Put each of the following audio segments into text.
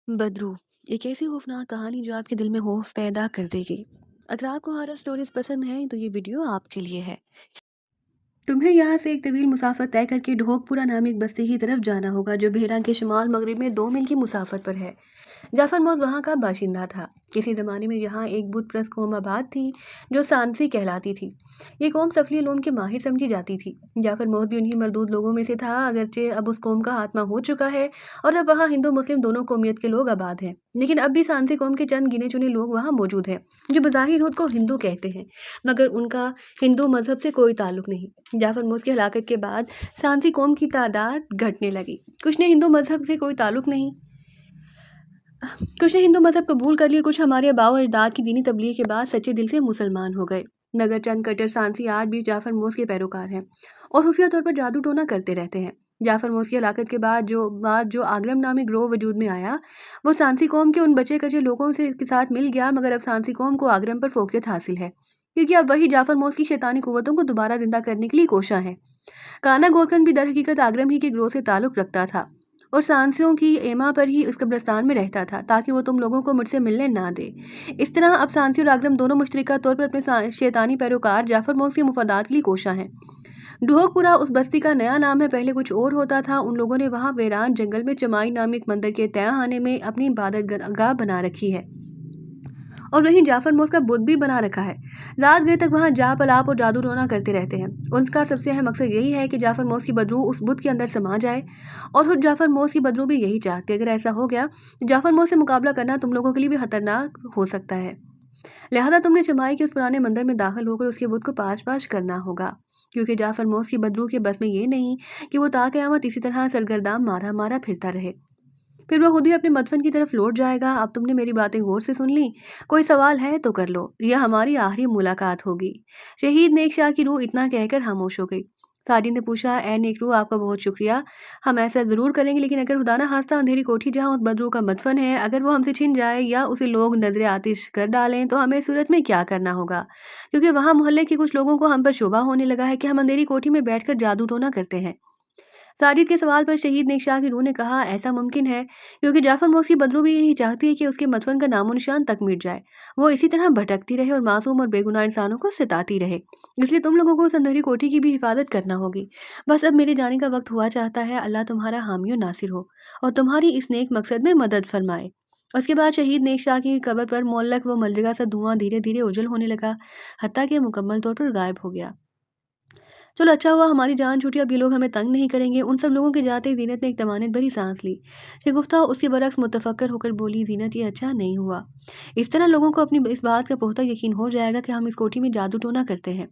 बदरू, एक ऐसी खौफनाक कहानी जो आपके दिल में खौफ पैदा कर देगी। अगर आपको हॉरर स्टोरीज पसंद हैं तो ये वीडियो आपके लिए है। तुम्हें यहाँ से एक तवील मुसाफर तय करके ढोकपुरा नामी एक बस्ती की तरफ जाना होगा जो बेहरा के शुमाल मगरिब में 2 मील की मुसाफत पर है। जाफर मौज वहाँ का बाशिंदा था। किसी ज़माने में यहाँ एक बुत प्रस्त कौम आबाद थी जो सांसी कहलाती थी। ये कौम सफली लोम के माहिर समझी जाती थी। जाफर मौज भी उन्हीं मरदूद लोगों में से था, अगरचे अब उस कौम का खात्मा हो चुका है और अब वहाँ हिंदू मुस्लिम दोनों कौमियत के लोग आबाद हैं। लेकिन अब भी सांसी कौम के चंद गिने चुने लोग वहाँ मौजूद हैं जो बज़ाहिर खुद को हिंदू कहते हैं, मगर उनका हिंदू मजहब से कोई ताल्लुक नहीं। जाफर मौज की हलाकत के बाद सांसी कौम की तादाद घटने लगी। कुछ ने हिंदू मजहब से कोई ताल्लुक नहीं कुछ ने हिंदू मजहब कबूल कर लिया और कुछ हमारे आबाओ अजदाद की दीनी तबलीग के बाद सच्चे दिल से मुसलमान हो गए। मगर चंद कट्टर सांसी आज भी जाफर मोस के पैरोकार हैं और खुफिया तौर पर जादू टोना करते रहते हैं। जाफर मोस की हलाकत के बाद जो आगरम नामी ग्रोह वजूद में आया, वो सांसी कौम के उन बचे कचे लोगों से के साथ मिल गया, मगर अब सांसी कौम को आगरम पर फोकियत हासिल है, क्योंकि अब वही जाफर मोस की शैतानी कुव्वतों को दोबारा जिंदा करने के लिए कोशा है। काना गोरकन भी दर हकीकत आगरम ही के ग्रोह से ताल्लुक रखता था और सांसियों की एमा पर ही उस कब्रिस्तान में रहता था ताकि वो तुम लोगों को मुझसे मिलने ना दे। इस तरह अब सांसी और आगरम दोनों मुश्तरका तौर पर अपने शैतानी पैरोकार जाफर मोहस के मुफादात के लिए कोशा हैं। ढोकपुरा उस बस्ती का नया नाम है, पहले कुछ और होता था। उन लोगों ने वहाँ वीरान जंगल में चमाई नामी एक मंदिर के तहखाने में अपनी इबादत गाह बना रखी है और वहीं जाफर मोस का बुत भी बना रखा है। रात गए तक वहाँ जाप अलाप और जादू टोना करते रहते हैं। उनका सबसे अहम मकसद यही है कि जाफर मोस की बदरू उस बुत के अंदर समा जाए और खुद जाफर मोस की बदरू भी यही चाहती है। अगर ऐसा हो गया तो जाफर मोस से मुकाबला करना तुम लोगों के लिए भी खतरनाक हो सकता है। लिहाजा तुमने चमाई के उस पुराने मंदिर में दाखिल होकर उसके बुत को पाश पाश करना होगा, क्योंकि जाफर मोस की बदरू के बस में ये नहीं कि वो ताक़यामत इसी तरह सरगर्दाम मारा मारा फिरता रहे। फिर वो खुद ही अपने मदफन की तरफ लौट जाएगा। अब तुमने मेरी बातें गौर से सुन ली, कोई सवाल है तो कर लो, यह हमारी आखिरी मुलाकात होगी। शहीद नेक शाह की रूह इतना कहकर खामोश हो गई। साजिद ने पूछा, ए नेक रूह, आपका बहुत शुक्रिया, हम ऐसा ज़रूर करेंगे, लेकिन अगर खुदा ना खास्ता अंधेरी कोठी जहाँ उस बदरू का मदफन है, अगर वो हमसे छिन जाए या उसे लोग नजर आतिश कर डालें तो हमें इस सूरत में क्या करना होगा? क्योंकि वहाँ मोहल्ले के कुछ लोगों को हम पर शुबा होने लगा है कि हम अंधेरी कोठी में बैठकर जादू टोना करते हैं। साजिद के सवाल पर शहीद नेक शाह की रूह ने कहा, ऐसा मुमकिन है क्योंकि जाफर मोस की बदरू भी यही चाहती है कि उसके मदफन का नामो निशान तक मिट जाए, वो इसी तरह भटकती रहे और मासूम और बेगुनाह इंसानों को सताती रहे। इसलिए तुम लोगों को उस अंधेरी कोठी की भी हिफाजत करना होगी। बस अब मेरे जाने का वक्त हुआ चाहता है। अल्लाह तुम्हारा हामी और नासिर हो और तुम्हारी इस नेक मकसद में मदद फरमाए। उसके बाद शहीद नेक शाह की कब्र पर मोहल्लक वो मलजगा सा धुआं धीरे धीरे उजल होने लगा, हत्ता कि मुकम्मल तौर पर गायब हो गया। चलो अच्छा हुआ हमारी जान छूटी, अब ये लोग हमें तंग नहीं करेंगे। उन सब लोगों के जाते ही जीनत ने एक तमानित भरी सांस ली। शगुफ्ता उसके बरक्स मुतफक्कर होकर बोली, जीनत ये अच्छा नहीं हुआ। इस तरह लोगों को अपनी इस बात का पुख्ता यकीन हो जाएगा कि हम इस कोठी में जादू टोना करते हैं,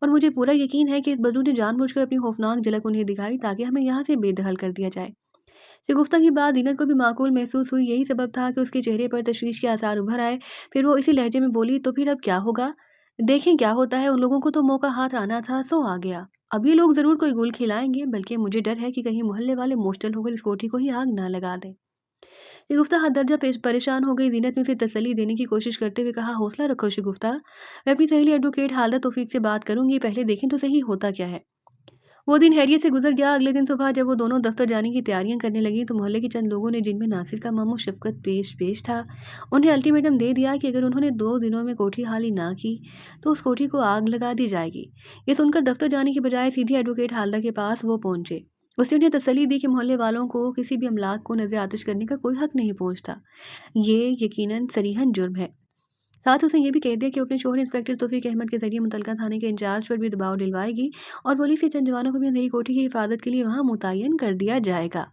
और मुझे पूरा यकीन है कि इस बदरू ने जानबूझकर अपनी खौफनाक झलक उन्हें दिखाई ताकि हमें यहाँ से बेदखल कर दिया जाए। शगुफ्ता की बात जीनत को भी माकूल महसूस हुई। यही सबब था कि उसके चेहरे पर तशवीश के आसार उभर आए। फिर वो इसी लहजे में बोली, तो फिर अब क्या होगा? देखें क्या होता है। उन लोगों को तो मौका हाथ आना था, सो आ गया। अब ये लोग जरूर कोई गुल खिलाएंगे, बल्कि मुझे डर है कि कहीं मोहल्ले वाले मोस्टल होकर इस कोठी को ही आग ना लगा दें। शगुफ्ता हद दर्जा परेशान हो गई। जीनत ने उसे तसल्ली देने की कोशिश करते हुए कहा, हौसला रखो शगुफ्ता, मैं अपनी सहेली एडवोकेट हालदा तौफीक से बात करूंगी, पहले देखें तो सही होता क्या है। वो दिन हैरियत से गुजर गया। अगले दिन सुबह जब वो दोनों दफ्तर जाने की तैयारियां करने लगी तो मोहल्ले के चंद लोगों ने, जिनमें नासिर का मामू शफकत पेश पेश था, उन्हें अल्टीमेटम दे दिया कि अगर उन्होंने 2 दिनों में कोठी हाली ना की तो उस कोठी को आग लगा दी जाएगी। ये सुनकर दफ्तर जाने के बजाय सीधी एडवोकेट हालदा के पास वो पहुंचे। उसने उन्हें तसल्ली दी कि मोहल्ले वालों को किसी भी अमलाक को नजर आतिश करने का कोई हक नहीं पहुंचता, ये यकीनन सरीहन जुर्म है। साथ ही उसने ये भी कह दिया कि वो अपने शोहर इंस्पेक्टर तौफीक अहमद के जरिए मुतलका थाने के इंचार्ज पर भी दबाव डलवाएगी और पुलिस के चंद जवानों को भी अंधेरी कोठी की हिफाजत के लिए वहां मुतय्यन कर दिया जाएगा।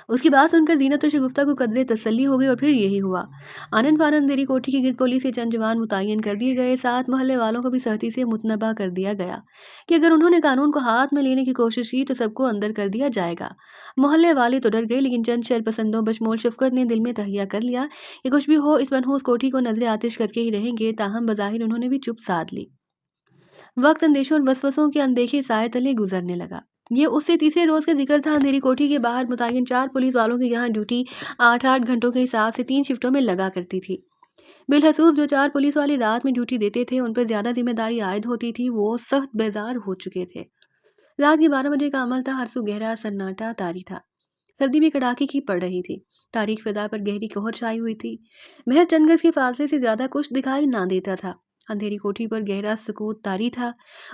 उसकी बात सुनकर जीनत और शगुफ्ता को कदरे तसल्ली हो गई और फिर यही हुआ। आनंद फानंद अंधेरी कोठी की गिरद पुलिस के चंद जवान मुतय्यन कर दिए गए। साथ मोहल्ले वालों को भी सख्ती से मुतनबा कर दिया गया कि अगर उन्होंने कानून को हाथ में लेने की कोशिश की तो सबको अंदर कर दिया जाएगा। मोहल्ले वाले तो डर गए, लेकिन चंद शरपसंदों बशमोल शफकत ने दिल में तहिया कर लिया कि कुछ भी हो इस मनहूस कोठी को नजर आतिश करके ही रहेंगे। ताहम बज़ाहिर उन्होंने भी चुप साध ली। वक्त अंदेशों और वसवसों के अनदेखे साए तले गुजरने लगा। ये उससे तीसरे रोज का जिक्र था। अंधेरी कोठी के बाहर मुतय्यन 4 पुलिस वालों की यहाँ ड्यूटी 8-8 घंटों के हिसाब से 3 शिफ्टों में लगा करती थी। बिलखसूस जो 4 पुलिस वाले रात में ड्यूटी देते थे, उन पर ज्यादा जिम्मेदारी आयद होती थी, वो सख्त बेजार हो चुके थे। रात के 12 बजे का अमल था। हर सू गहरा सन्नाटा तारी था। सर्दी भी कड़ाके की पड़ रही थी। तारीख फिजा पर गहरी कोहर छाई हुई थी। महज चंद गज के फासले से ज्यादा कुछ दिखाई ना देता था। अंधेरी कोठी पर गहरा सुकूत तारी था।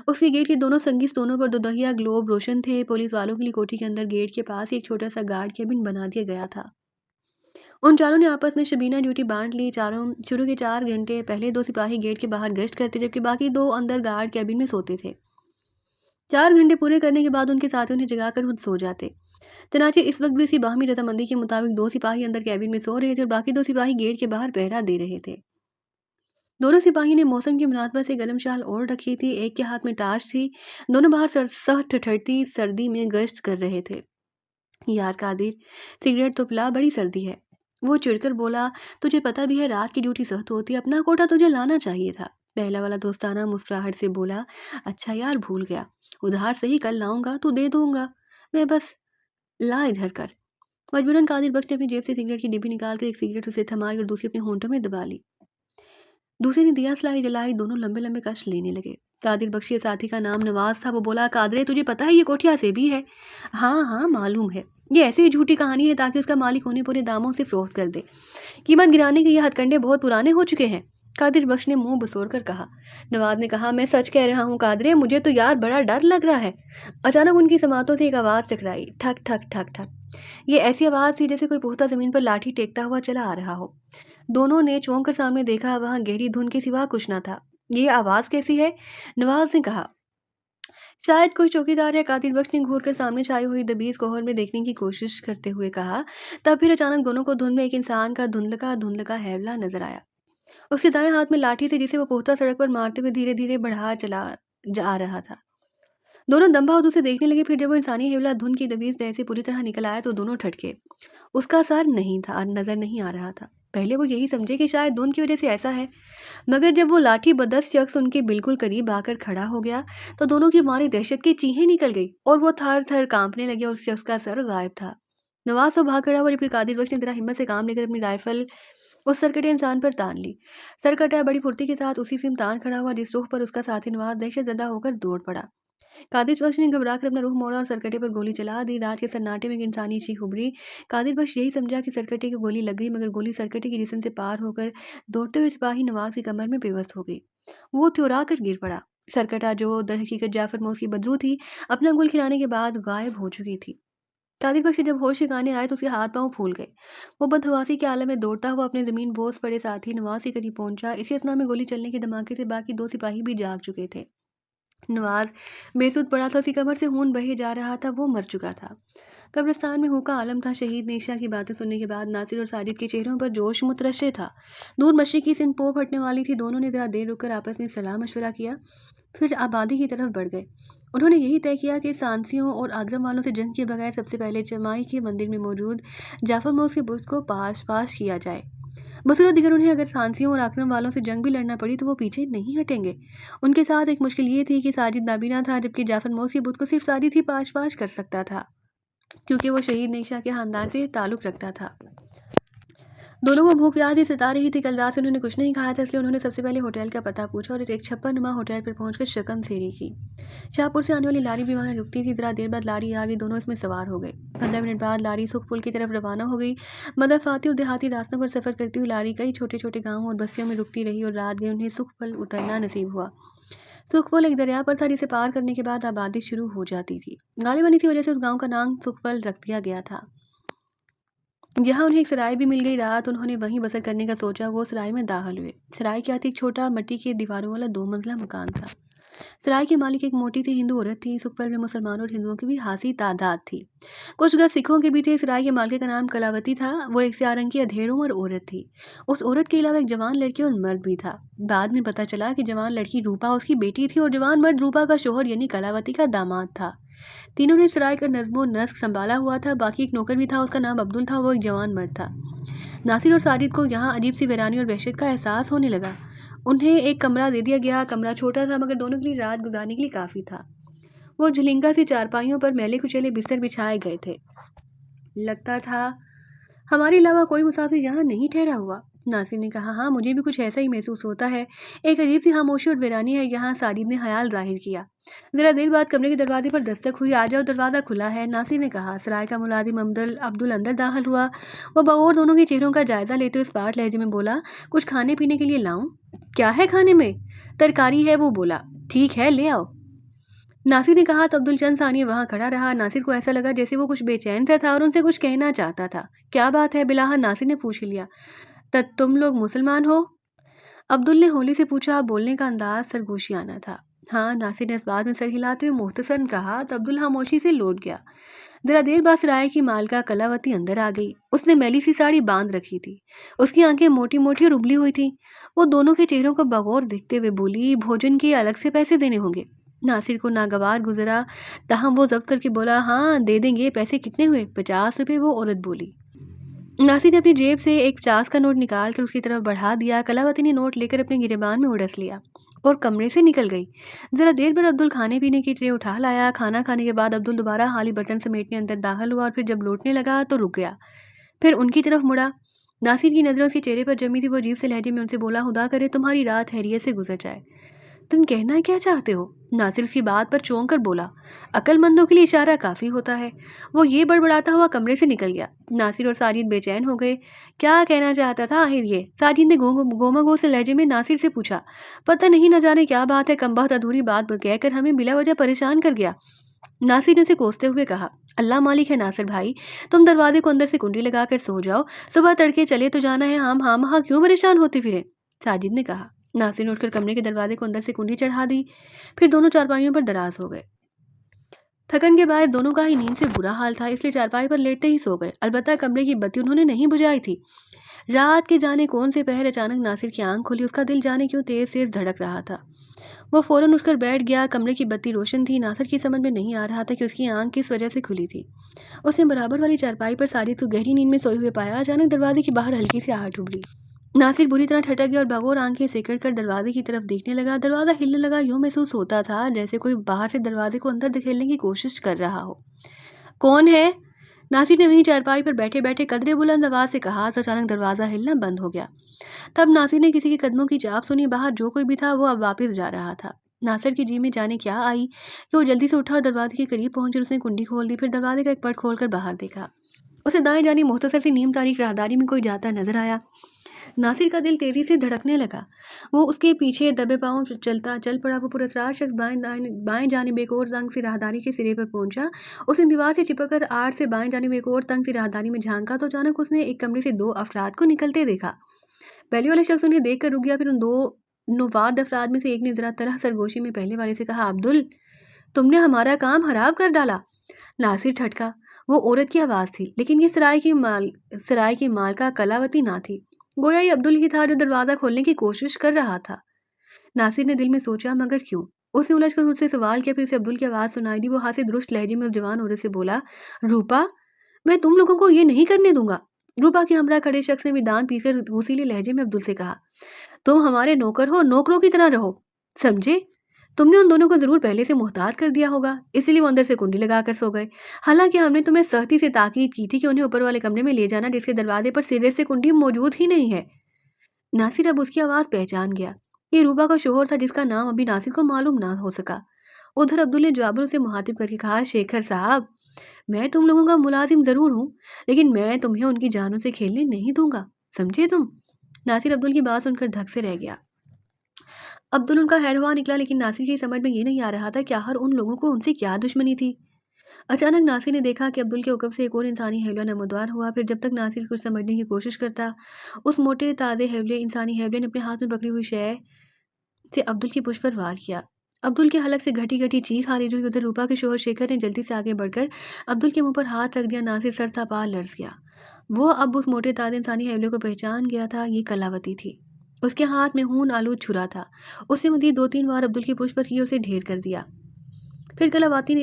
उसके गेट के दोनों संगी स्तूनों पर दुदहिया ग्लोब रोशन थे। पुलिस वालों के लिए कोठी के अंदर गेट के पास ही एक छोटा सा गार्ड केबिन बना दिया गया था। उन चारों ने आपस में शबीना ड्यूटी बांट ली। चारों शुरू के 4 घंटे पहले 2 सिपाही गेट के बाहर गश्त करते, जबकि बाकी 2 अंदर गार्ड कैबिन में सोते थे। 4 घंटे पूरे करने के बाद उनके साथियों ने जगाकर खुद सो जाते। चनाचे इस वक्त भी इसी बाहमी रजामंदी के मुताबिक 2 सिपाही अंदर कैबिन में सो रहे थे और बाकी 2 सिपाही गेट के बाहर पहरा दे रहे थे। दोनों सिपाही ने मौसम की मुनासबत से गर्म शाल ओढ़ रखी थी। एक के हाथ में टार्च थी। दोनों बाहर सह ठठरती सर्दी में गश्त कर रहे थे। यार कादिर, सिगरेट तो पिला, बड़ी सर्दी है। वो चिढ़कर बोला, तुझे पता भी है रात की ड्यूटी सख्त होती है, अपना कोटा तुझे लाना चाहिए था। पहला वाला दोस्ताना मुस्कुराहट से बोला, अच्छा यार भूल गया, उधार से ही कल लाऊंगा तो दे दूंगा मैं, बस ला इधर कर। मजबूरन कादिर बख्श ने अपनी जेब से सिगरेट की डिब्बी निकालकर एक सिगरेट उसे थमाई और दूसरी अपने होंठों में दबा ली। दूसरे ने दिया सलाई जलाई। दोनों लंबे लंबे कष्ट लेने लगे। कादिर बख्श के साथी का नाम नवाज था। वो बोला, कादरे तुझे पता है ये कोठिया से भी है? हाँ हाँ मालूम है, ये ऐसी ही झूठी कहानी है ताकि उसका मालिक उन्हें पूरे दामों से फरोख्त कर दे। कीमत गिराने के ये हथकंडे बहुत पुराने हो चुके हैं। कादिर बख्श ने मुंह बसोर कर कहा। नवाज ने कहा, मैं सच कह रहा हूँ कादरे, मुझे तो यार बड़ा डर लग रहा है। अचानक उनकी समातों से एक आवाज़ टकराई, ठक ठक ठक ठक। ये ऐसी आवाज़ थी जैसे कोई पुख्ता जमीन पर लाठी टेकता हुआ चला आ रहा हो। दोनों ने चौंक कर सामने देखा। वहां गहरी धुंध के सिवा कुछ न था। ये आवाज़ कैसी है? नवाज ने कहा। शायद कोई चौकीदार है। कादिर बख्श ने घूर कर सामने छाई हुई दबीज कोहर में देखने की कोशिश करते हुए कहा। तब फिर अचानक दोनों को धुंध में एक इंसान का धुंधलका धुंधलका हैवला नजर आया। उसके दाएं हाथ में लाठी थी जिसे वो पुख्ता सड़क पर मारते हुए धीरे धीरे बढ़ा चला जा रहा था। दोनों दम बहादुर से देखने लगे। फिर जब वो इंसानी हेवला धुंध की दबीज तह से पूरी तरह निकल आया तो दोनों ठटके। उसका सर नहीं था, नजर नहीं आ रहा था। पहले वो यही समझे कि शायद धुंध की वजह से ऐसा है, मगर जब वो लाठी बदस्त शख्स उनके बिल्कुल करीब आकर खड़ा हो गया तो दोनों की मारी दहशत की चीखें निकल गई और वो थर थर कांपने लगे और उस शख्स का सर गायब था। नवाज तो भाग खड़ा हुआ, जबकि कादिर बख्श ने जरा हिम्मत से काम लेकर अपनी राइफल उस सरकटे इंसान पर तान ली। सरकटा बड़ी फुर्ती के साथ उसी सिम तान खड़ा हुआ जिस रुख पर उसका साथी नवाज दहशत ज़दा होकर दौड़ पड़ा। कादिर बख्श ने घबरा कर अपना रुख मोड़ा और सरकटे पर गोली चला दी। रात के सन्नाटे में एक इंसानी चीख उभरी। कादिर बख्श यही समझा कि सरकटे की गोली लग गई, मगर गोली सरकटे की जिस्म से पार होकर दौड़ते हुए सिपाही नवाज की कमर में बेबस हो गई। वो त्योरा कर गिर पड़ा। सरकटा, जो दरहकीकत जाफर मोस की बदरू थी, अपना गुल खिलाने के बाद गायब हो चुकी थी। कादिर बख्श जब होश ठिकाने आए तो उसके हाथ पांव फूल गए। वो बदहवासी के आलम में दौड़ता हुआ अपने जमीन बोस पड़े साथी नवाज के करीब पहुंचा। इसी असना में गोली चलने के धमाके से बाकी 2 सिपाही भी जाग चुके थे। नवाज बेसुध पड़ा था। उसकी कमर से खून बहे जा रहा था। वो मर चुका था। कब्रिस्तान में हूँ का आलम था। शहीद नेशा की बातें सुनने के बाद नासिर और साजिद के चेहरों पर जोश मुतरशे था। दूर मशरिकी सिंध पो फटने वाली थी। दोनों ने जरा देर रुककर आपस में सलाह मशवरा किया, फिर आबादी की तरफ बढ़ गए। उन्होंने यही तय किया कि सांसियों और आगरम वालों से जंग के बगैर सबसे पहले चमाई के मंदिर में मौजूद जाफर मोस के बुत को पास किया जाए। बसूरत दिगर उन्हें अगर सांसियों और आक्रम वालों से जंग भी लड़ना पड़ी तो वो पीछे नहीं हटेंगे। उनके साथ एक मुश्किल ये थी कि साजिद नाबीना था, जबकि जाफर मोस के बुत को सिर्फ साजिद ही पाश कर सकता था, क्योंकि वो शहीद नेशा के खानदान से ताल्लुक रखता था। दोनों को भूख प्यास ही सता रही थी। कल रात से उन्होंने कुछ नहीं खाया था, इसलिए उन्होंने सबसे पहले होटल का पता पूछा और एक छप्परनुमा होटल पर पहुंचकर शकम सेरी की। शाहपुर से आने वाली लारी भी वहां रुकती थी। जरा देर बाद लारी आ गई। दोनों इसमें सवार हो गए। 15 मिनट बाद लारी सुखपुल की तरफ रवाना हो गई। मदरफाती और देहाती रास्तों पर सफर करती हुई लारी कई छोटे छोटे गाँव और बस्तियों में रुकती रही और रात गए उन्हें सुखपुल उतरना नसीब हुआ। सुखपुल एक दरिया पर था जिसे पार करने के बाद आबादी शुरू हो जाती थी। गालिबन इसी वजह से उस गाँव का नाम सुखपुल रख दिया गया था। यहाँ उन्हें एक सराय भी मिल गई। रात उन्होंने वहीं बसर करने का सोचा। वो सराय में दाखिल हुए। सराय के आते एक छोटा मट्टी के दीवारों वाला 2 मंजिला मकान था। सराय की मालिक एक मोटी सी हिंदू औरत थी। सुखपल में मुसलमानों और हिंदुओं की भी खासी तादाद थी। कुछ घर सिखों के भी थे। सराय के मालिक का नाम कलावती था। वो एक स्याह रंग की अधेड़ उम्र औरत थी। उस औरत के अलावा एक जवान लड़की और मर्द भी था। बाद में पता चला कि जवान लड़की रूपा उसकी बेटी थी और जवान मर्द रूपा का शोहर यानी कलावती का दामाद था। तीनों ने सराय का नज़्मो नस्क संभाला हुआ था। बाकी एक नौकर भी था, उसका नाम अब्दुल था। वो एक जवान मर्द था। नासिर और साजिद को यहाँ अजीब सी वीरानी और वहशत का एहसास होने लगा। उन्हें एक कमरा दे दिया गया। कमरा छोटा था, मगर दोनों के लिए रात गुजारने के लिए काफ़ी था। वो झुलिंगा सी चारपाइयों पर मैले कुचैले बिस्तर बिछाए गए थे। लगता था हमारे अलावा कोई मुसाफिर यहाँ नहीं ठहरा हुआ। नासिर ने कहा, हाँ मुझे भी कुछ ऐसा ही महसूस होता है। एक अजीब सी खामोशी और वीरानी है यहाँ। साजिद ने ख्याल जाहिर किया। जरा देर बाद कमरे के दरवाजे पर दस्तक हुई। आ जाओ, दरवाज़ा खुला है, नासिर ने कहा। सराय का मुलाजिम अब्दुल अंदर दाखिल हुआ। वो बगौर दोनों के चेहरों का जायजा लेते हुए स्पाट लहजे में बोला, कुछ खाने पीने के लिए लाऊं? क्या है खाने में? तरकारी है, वो बोला। ठीक है, ले आओ, नासिर ने कहा। तो अब्दुल चंद सानिया वहां खड़ा रहा। नासिर को ऐसा लगा जैसे वो कुछ बेचैन सा था और उनसे कुछ कहना चाहता था। क्या बात है? बिलाहर नासिर ने पूछ लिया। तुम लोग मुसलमान हो? अब्दुल ने होली से पूछा। बोलने का अंदाज सरगोशियाना था। हाँ, नासिर ने इस बात में सर हिलाते हुए मुख्तसरन कहा। तो अब्दुल खामोशी से लौट गया। जरा देर बाद सराय की मालका कलावती अंदर आ गई। उसने मैली सी साड़ी बांध रखी थी। उसकी आंखें मोटी मोटी और उबली हुई थी। वो दोनों के चेहरों को बगौर देखते हुए बोली, भोजन के अलग से पैसे देने होंगे? नासिर को नागवार गुजरा, तहम वो जब्त करके बोला, हाँ दे देंगे। पैसे कितने हुए? 50 रुपये, वो औरत बोली। नासिर ने अपनी जेब से एक 50 का नोट निकाल कर उसकी तरफ बढ़ा दिया। कलावती ने नोट लेकर अपने गिरेबान में उड़स लिया और कमरे से निकल गई। जरा देर बाद अब्दुल खाने पीने की ट्रे उठा लाया। खाना खाने के बाद अब्दुल दोबारा खाली बर्तन समेटने अंदर दाखिल हुआ और फिर जब लौटने लगा तो रुक गया। फिर उनकी तरफ मुड़ा। नासिर की नज़रें उसके चेहरे पर जमी थी। वो अजीब से लहजे में उनसे बोला, खुदा करे तुम्हारी रात खैरियत से गुजर जाए। तुम कहना क्या चाहते हो? नासिर उसकी बात पर चौंक कर बोला। अक्लमंदों के लिए इशारा काफ़ी होता है। वो ये बड़बड़ाता हुआ कमरे से निकल गया। नासिर और साजिद बेचैन हो गए। क्या कहना चाहता था आखिर ये? साजिद ने गोमा से लहजे में नासिर से पूछा। पता नहीं, न जाने क्या बात है, कमबख्त अधूरी बात कहकर हमें बिला वजह परेशान कर गया। नासिर ने उसे कोसते हुए कहा। अल्लाह मालिक है नासिर भाई, तुम दरवाजे को अंदर से कुंडी लगाकर सो जाओ। सुबह तड़के चले तो जाना है। हम हाँ क्यों परेशान होते फिरे? साजिद ने कहा। नासिर ने उठकर कमरे के दरवाजे को अंदर से कुंडी चढ़ा दी। फिर दोनों चारपाइयों पर दराज हो गए। थकन के बाद दोनों का ही नींद से बुरा हाल था, इसलिए चारपाई पर लेटते ही सो गए। अलबत्ता कमरे की बत्ती उन्होंने नहीं बुझाई थी। रात के जाने कौन से पहर अचानक नासिर की आंख खुली। उसका दिल जाने क्यों तेज तेज धड़क रहा था। वो फौरन उठकर बैठ गया। कमरे की बत्ती रोशन थी। नासिर की समझ में नहीं आ रहा था कि उसकी आंख किस वजह से खुली थी। उसने बराबर वाली चारपाई पर साजिद को गहरी नींद में सोए हुए पाया। अचानक दरवाजे के बाहर हल्की सी आहट उभरी। नासिर बुरी तरह ठटक गया और बगौर आंखें सिकड़ कर दरवाजे की तरफ देखने लगा। दरवाज़ा हिलने लगा। यूं महसूस होता था जैसे कोई बाहर से दरवाजे को अंदर धकेलने की कोशिश कर रहा हो। कौन है? नासिर ने वहीं चारपाई पर बैठे बैठे कदरे बुलंद आवाज से कहा। तो अचानक दरवाज़ा हिलना बंद हो गया। तब नासिर ने किसी के कदमों की चाप सुनी। बाहर जो कोई भी था वो अब वापस जा रहा था। नासिर की जी में जाने क्या आई कि वो जल्दी से उठा और दरवाजे के करीब पहुंच। उसने कुंडी खोल दी। फिर दरवाजे का एक पट खोलकर बाहर देखा। उसे दाएं जानी मुख्तसर सी नीम तारीख राहदारी में कोई जाता नजर आया। नासिर का दिल तेजी से धड़कने लगा। वो उसके पीछे दबे पांव चल पड़ा। वो पुरस्कार शख्स बाएं जानिब एक और तंग सी राहदारी के सिरे पर पहुंचा। उसने दीवार से चिपक कर आड़ से बाएं जानिब एक और तंग सी राहदारी में झांका तो अचानक उसने एक कमरे से 2 अफराद को निकलते देखा। पहले वाले शख्स उन्हें देखकर रुक गया। फिर उन 2 नौवाद अफराद में से एक ने जरा तरह सरगोशी में पहले वाले से कहा, अब्दुल तुमने हमारा काम खराब कर डाला। नासिर ठटका। वो औरत की आवाज़ थी, लेकिन ये सराय की मालका कलावती ना थी। गोया ये अब्दुल ही था जो दरवाज़ा खोलने की कोशिश कर रहा था। नासिर ने दिल में सोचा, मगर क्यों? उसने उलझकर मुझसे सवाल किया। फिर से अब्दुल की आवाज़ सुनाई दी। वो हाथ दुरुस्त लहजे में उस जवान औरत से बोला, रूपा मैं तुम लोगों को ये नहीं करने दूंगा। रूपा के हमरा खड़े शख्स ने भी दांत पीसकर घूसीले लहजे में अब्दुल से कहा, तुम हमारे नौकर हो, नौकरों की तरह रहो, समझे? तुमने उन दोनों को जरूर पहले से मुहताज कर दिया होगा, इसलिए वो अंदर से कुंडी लगाकर सो गए। हालांकि हमने तुम्हें सख्ती से ताकीद की थी कि उन्हें ऊपर वाले कमरे में ले जाना, जिसके दरवाजे पर सिरे से कुंडी मौजूद ही नहीं है। नासिर अब उसकी आवाज़ पहचान गया। ये रूबा का शोहर था, जिसका नाम अभी नासिर को मालूम ना हो सका। उधर अब्दुल ने जवाबन से मुहातिब करके कहा, शेखर साहब मैं तुम लोगों का मुलाजिम ज़रूर हूँ, लेकिन मैं तुम्हें उनकी जानों से खेलने नहीं दूंगा, समझे तुम? नासिर अब्दुल की बात सुनकर धक से रह गया। अब्दुल उनका हैरवा निकला, लेकिन नासिर की समझ में ये नहीं आ रहा था कि आखिर उन लोगों को उनसे क्या दुश्मनी थी। अचानक नासिर ने देखा कि अब्दुल के हुक्म से एक और इंसानी हैवला नमोदार हुआ। फिर जब तक नासिर कुछ समझने की कोशिश करता, उस मोटे ताज़े हैवले इंसानी हैवले ने अपने हाथ में पकड़ी हुई शय से अब्दुल की पुष्प पर वार किया। अब्दुल के हलक से घटी घटी चीख खारिज हुई। उधर रूपा के शोहर शेखर ने जल्दी से आगे बढ़कर अब्दुल के मुंह पर हाथ रख दिया। नासिर सर था पार लर्ज गया। वो अब उस मोटे ताज़े इंसानी हैवले को पहचान गया था। ये कलावती थी। उसके हाथ में खून आलूद छुरा था। उसने मज़ीद 2-3 बार अब्दुल की पुष्प पर की और उसे ढेर कर दिया। फिर कलावती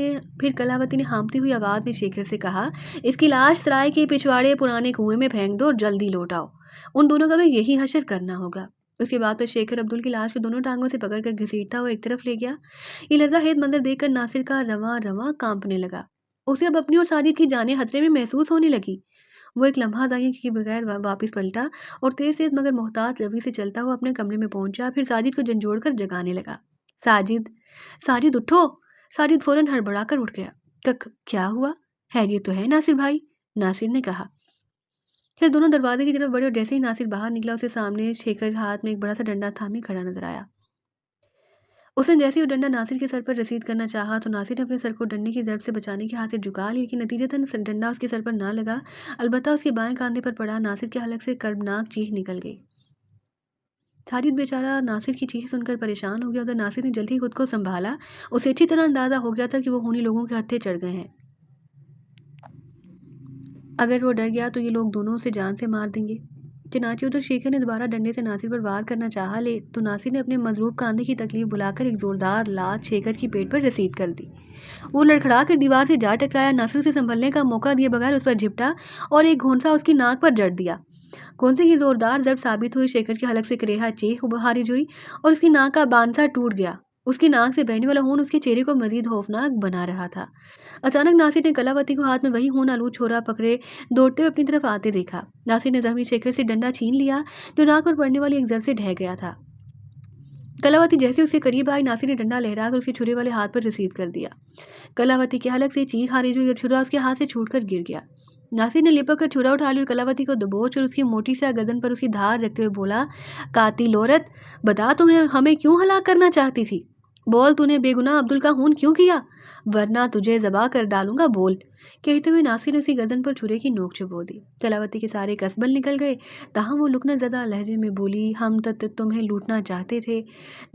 ने हाँफती हुई आवाज़ में शेखर से कहा, इसकी लाश सराय के पिछवाड़े पुराने कुएं में फेंक दो और जल्दी लौट आओ। उन दोनों का भी यही हशर करना होगा। उसके बाद पर शेखर अब्दुल की लाश को दोनों टांगों से पकड़कर घसीटता हुआ एक तरफ ले गया। ये लर्ज़ाहेज़ मंजर देखकर नासिर का रवां रवां कांपने लगा। उसे अब अपनी और साजिद की जानें खतरे में महसूस होने लगी। वो एक लम्हा ज़ाया किए बगैर वापस पलटा और तेज़-तेज़ मगर मोहतात रवि से चलता हुआ अपने कमरे में पहुंचा। फिर साजिद को झंझोड़ कर जगाने लगा। साजिद, साजिद उठो! साजिद फ़ौरन हड़बड़ाकर उठ गया। क्या हुआ? खैरियत तो है नासिर भाई? नासिर ने कहा। फिर दोनों दरवाजे की तरफ बढ़े और जैसे ही नासिर बाहर निकला उसे सामने शेखर हाथ में एक बड़ा सा डंडा थामे खड़ा नजर आया। उसने जैसे ही वो डंडा नासिर के सर पर रसीद करना चाहा तो नासिर ने अपने सर को डंडे की ज़रब से बचाने के हाथ से झुका लिया, लेकिन नतीजतन डंडा उसके सर पर ना लगा। अलबत्ता उसके बाएं कंधे पर पड़ा। नासिर के हलक से कर्बनाक चीख निकल गई। साजिद बेचारा नासिर की चीख सुनकर परेशान हो गया। उधर नासिर ने जल्दी ही खुद को संभाला। उसे अच्छी तरह अंदाजा हो गया था कि वो खूनी लोगों के हत्थे चढ़ गए हैं। अगर वो डर गया तो ये लोग दोनों उसे जान से मार देंगे। चनाचे उधर शेखर ने दोबारा डंडे से नासिर पर वार करना चाहा ले तो नासिर ने अपने मजरूब कांधे की तकलीफ बुलाकर एक जोरदार लात शेखर की पेट पर रसीद कर दी। वो लड़खड़ा कर दीवार से जा टकराया। नासिर उसे संभलने का मौका दिए बगैर उस पर झिपटा और एक घोंसा उसकी नाक पर जड़ दिया। घोंसे की जोरदार जड़ साबित हुई। शेखर के हलक से करेहा चीख खारिज हुई और उसकी नाक का बांसा टूट गया। उसकी नाक से बहने वाला खून उसके चेहरे को मजीद खौफनाक बना रहा था। अचानक नासिर ने कलावती को हाथ में वही खून आलू छोरा पकड़े दौड़ते हुए अपनी तरफ आते देखा। नासिर ने जख्मी शेखर से डंडा छीन लिया जो नाक पर पड़ने वाली एक जर से ढह गया था। कलावती जैसे उसके करीब आई, नासिर ने डंडा लहराकर उसके छुरे वाले हाथ पर रसीद कर दिया। कलावती के हलक से चीख खारिज हुई और छुरा उसके हाथ से छूटकर गिर गया। नासिर ने लिपक कर छुरा उठा लिया और कलावती को दबोच और उसकी मोटी सा गर्दन पर उसकी धार रखते हुए बोला, कातिल औरत, बता तुम्हें हमें क्यों हलाक करना चाहती थी? बोल, तूने बेगुनाह अब्दुल का खून क्यों किया, वरना तुझे ज़बा कर डालूंगा, बोल। कहते हुए नासिर ने उसकी गर्दन पर छुरे की नोक चुभो दी। कलावती के सारे कसबल निकल गए। ताहम वो लुकना ज़दा लहजे में बोली, हम तो तुम्हें लूटना चाहते थे।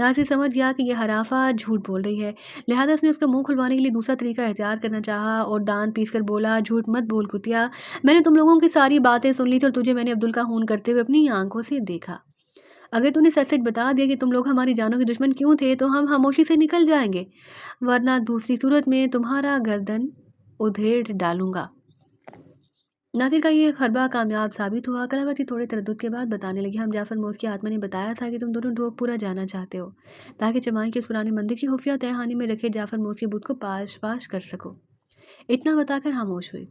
नासिर समझ गया कि यह हराफा झूठ बोल रही है, लिहाजा उसने उसका मुंह खुलवाने के लिए दूसरा तरीका इख्तियार करना चाहा और दांत पीस कर बोला, झूठ मत बोल कुतिया, मैंने तुम लोगों की सारी बातें सुन ली थी और तुझे मैंने अब्दुल का खून करते हुए अपनी आंखों से देखा। अगर तूने सच सच बता दिया कि तुम लोग हमारी जानों के दुश्मन क्यों थे तो हम खामोशी से निकल जाएंगे, वरना दूसरी सूरत में तुम्हारा गर्दन उधेड़ डालूंगा। नासिर का ये खरबा कामयाब साबित हुआ। कलावती थोड़े तरद्दुद के बाद बताने लगी, हम जाफर मोज़ की आत्मा ने बताया था कि तुम दोनों ढोकपुरा जाना चाहते हो ताकि चमाई के उस पुराने मंदिर की खुफिया तहखाने में रखे जाफर मोज़ के बुत को पाश पाश कर सको। इतना बताकर खामोश हुई।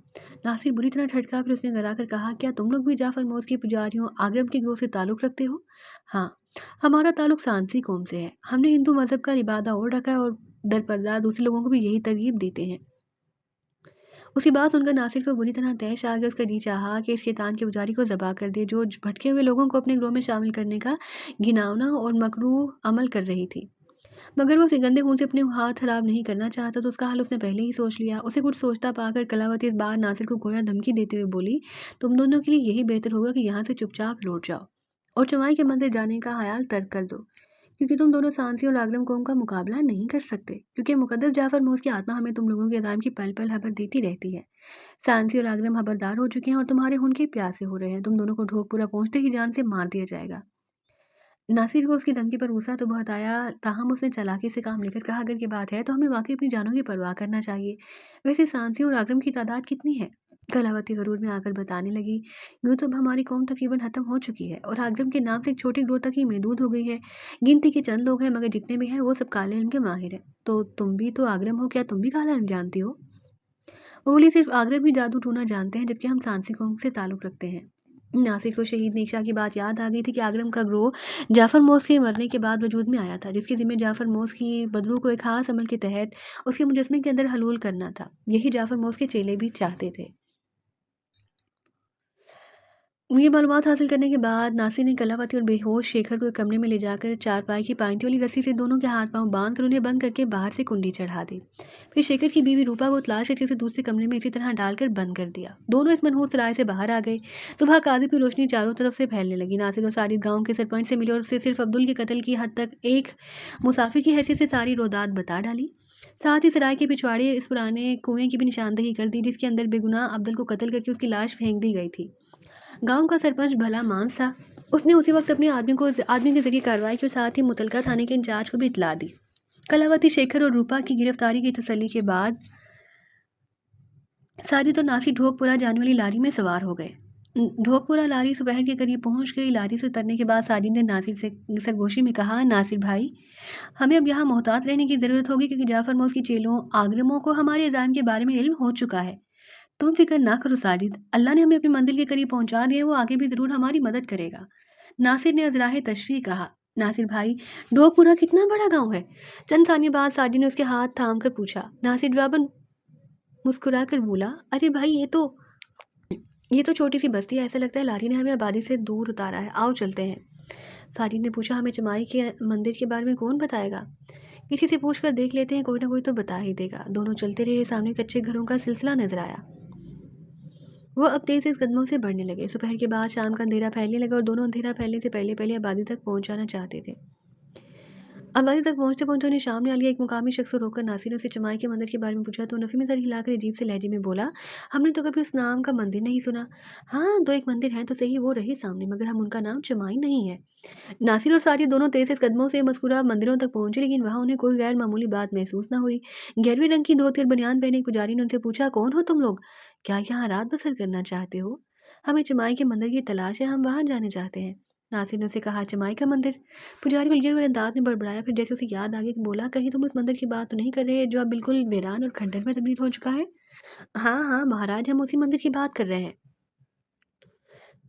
नासिर बुरी तरह ठटका। फिर उसने गलाकर कहा, क्या तुम लोग भी जाफर मोज़ के पुजारियों आगरम के ग्रोह से ताल्लुक़ रखते हो? हाँ, हमारा ताल्लुक़ सांसी कौम से है। हमने हिंदू मज़हब का लिबादा ओढ़ रखा है और दरपर्दा दूसरे लोगों को भी यही तरगीब देते हैं। उसकी बात सुनकर नासिर को बुरी तरह तैश आ गया। उसका जी चाहा कि इस शैतान के पुजारी को ज़बा कर दे जो भटके हुए लोगों को अपने ग्रोह में शामिल करने का घिनौना और मकरूह अमल कर रही थी। मगर वो उसे गंदे खून से अपने हाथ खराब नहीं करना चाहता तो उसका हाल उसने पहले ही सोच लिया। उसे कुछ सोचता पाकर कलावती इस बार नासिर को गोया धमकी देते हुए बोली, तुम दोनों के लिए यही बेहतर होगा कि यहाँ से चुपचाप लौट जाओ और चमाई के मंदिर जाने का ख्याल तर्क कर दो, क्योंकि तुम दोनों सांसी और आगरम कौम का मुकाबला नहीं कर सकते, क्योंकि मुकद्दस जाफर मोज़ की आत्मा हमें तुम लोगों के अज़ाम की पल पल खबर देती रहती है। सांसी और आगरम खबरदार हो चुके हैं और तुम्हारे खून के प्यासे हो रहे हैं। तुम दोनों को ढोकपुरा पहुंचते ही जान से मार दिया जाएगा। नासिर को उसकी धमकी पर गुस्सा तो बहुत आया, ताहम उसने चालाकी से काम लेकर कहा, अगर ये बात है तो हमें वाकई अपनी जानों की परवाह करना चाहिए। वैसे सांसी और आगरम की तादाद कितनी है? कलावती गरूर में आकर बताने लगी, यूँ तो अब हमारी कौम तकरीबन खत्म हो चुकी है और आगरम के नाम से एक छोटी ग्रोह तक ही महदूद हो गई है। गिनती के चंद लोग हैं, मगर जितने भी हैं वो सब काले इल्म के माहिर हैं। तो तुम भी तो आगरम हो, क्या तुम भी काला इल्म जानती हो? वो बोली, सिर्फ आगरम ही जादू टूना जानते हैं, जबकि हम सांसी कौम से ताल्लुक़ रखते हैं। नासिर को शहीद नीशा की बात याद आ गई थी कि आगरम का ग्रोह जाफर मोज़ के मरने के बाद वजूद में आया था, जिसके ज़िम्मे जाफर मोज़ की बदरू को एक खास अमल के तहत उसके मुजस्मे के अंदर हलूल करना था। यही जाफर मोज़ के चेले भी चाहते थे। ये मालूमात हासिल करने के बाद नासिर ने कलावती और बेहोश शेखर को एक कमरे में ले जाकर चारपाई की पाइंती वाली रस्सी से दोनों के हाथ पांव बांध कर उन्हें बंद करके बाहर से कुंडी चढ़ा दी। फिर शेखर की बीवी रूपा को तलाश करके उसे दूसरे कमरे में इसी तरह डालकर बंद कर दिया। दोनों इस मनहूस राय से बाहर आ गए। सुबह काजी की रोशनी चारों तरफ से फैलने लगी। नासिर और साजिद गाँव के सरपंच से मिले और उससे सिर्फ अब्दुल के कत्ल की हद तक एक मुसाफिर की हैसियत से सारी रोदात बता डाली। साथ ही सराय के पिछवाड़े इस पुराने कुएं की भी निशानदही कर दी, जिसके अंदर बेगुनाह अब्दुल को कत्ल करके उसकी लाश फेंक दी गई थी। गांव का सरपंच भला मानस था। उसने उसी वक्त अपने आदमी के जरिए कार्रवाई की और साथ ही मुतलका थाने के इंचार्ज को भी इतला दी। कलावती, शेखर और रूपा की गिरफ्तारी की तसल्ली के बाद साजिद और नासिर ढोकपुरा जाने वाली लारी में सवार हो गए। ढोकपुरा लारी दोपहर के करीब पहुंच गई। लारी से उतरने के बाद साजिद ने नासिर से सरगोशी में कहा, नासिर भाई, हमें अब यहाँ मोहतात रहने की ज़रूरत होगी, क्योंकि जाफर मोज़ की चेलों आगरमों को हमारे अज़ाम के बारे में इल्म हो चुका है। तुम फिक्र ना करो साजिद, अल्लाह ने हमें अपनी मंजिल के करीब पहुंचा दिया है, वो आगे भी ज़रूर हमारी मदद करेगा। नासिर ने अजराह तशरीह कहा। नासिर भाई, ढोकपुरा कितना बड़ा गांव है? चंद सानिया बाद साजिद ने उसके हाथ थाम कर पूछा। नासिर जवाबन मुस्कुरा कर बोला, अरे भाई ये तो छोटी सी बस्ती है, ऐसा लगता है लारी ने हमें आबादी से दूर उतारा है, आओ चलते हैं। साजिद ने पूछा, हमें चमाई के मंदिर के बारे में कौन बताएगा? किसी से पूछकर देख लेते हैं, कोई ना कोई तो बता ही देगा। दोनों चलते रहे, सामने कच्चे घरों का सिलसिला नजर आया। वो अब तेज तेज कदमों से बढ़ने लगे। दोपहर के बाद शाम का अंधेरा फैलने लगा और दोनों अंधेरा फैलने से पहले पहले आबादी तक पहुंच जाना चाहते थे। आबादी तक पहुंचते पहुंचते उन्हें सामने आ लिया। एक मुकामी शख्स को रोककर नासिर ने उसे चमाई के मंदिर के बारे में पूछा तो नफी में सर हिलाकर अजीब से लहजे में बोला, हमने तो कभी उस नाम का मंदिर नहीं सुना। हाँ, दो एक मंदिर हैं तो सही, वो रही सामने, मगर हम उनका नाम चमाई नहीं है। नासिर और सारी दोनों तेज तेज कदमों से मस्कुरा मंदिरों तक पहुंचे, लेकिन वहां उन्हें कोई गैर मामूली बात महसूस न हुई। गहरवे रंग की धोती और बनियान पहने एक पुजारी ने उनसे पूछा, कौन हो तुम लोग? क्या यहाँ रात बसर करना चाहते हो? हमें चमाई के मंदिर की तलाश है, हम वहां जाने चाहते हैं। नासिर ने उसे कहा, चमाई का मंदिर? पुजारी उलझे हुए अंदाज में बड़बड़ाया, फिर जैसे उसे याद आ गया कि बोला, कहीं तुम उस मंदिर की बात तो नहीं कर रहे जो अब बिल्कुल वीरान और खंडर में तब्दील हो चुका है? हाँ हाँ महाराज, हम उसी मंदिर की बात कर रहे हैं।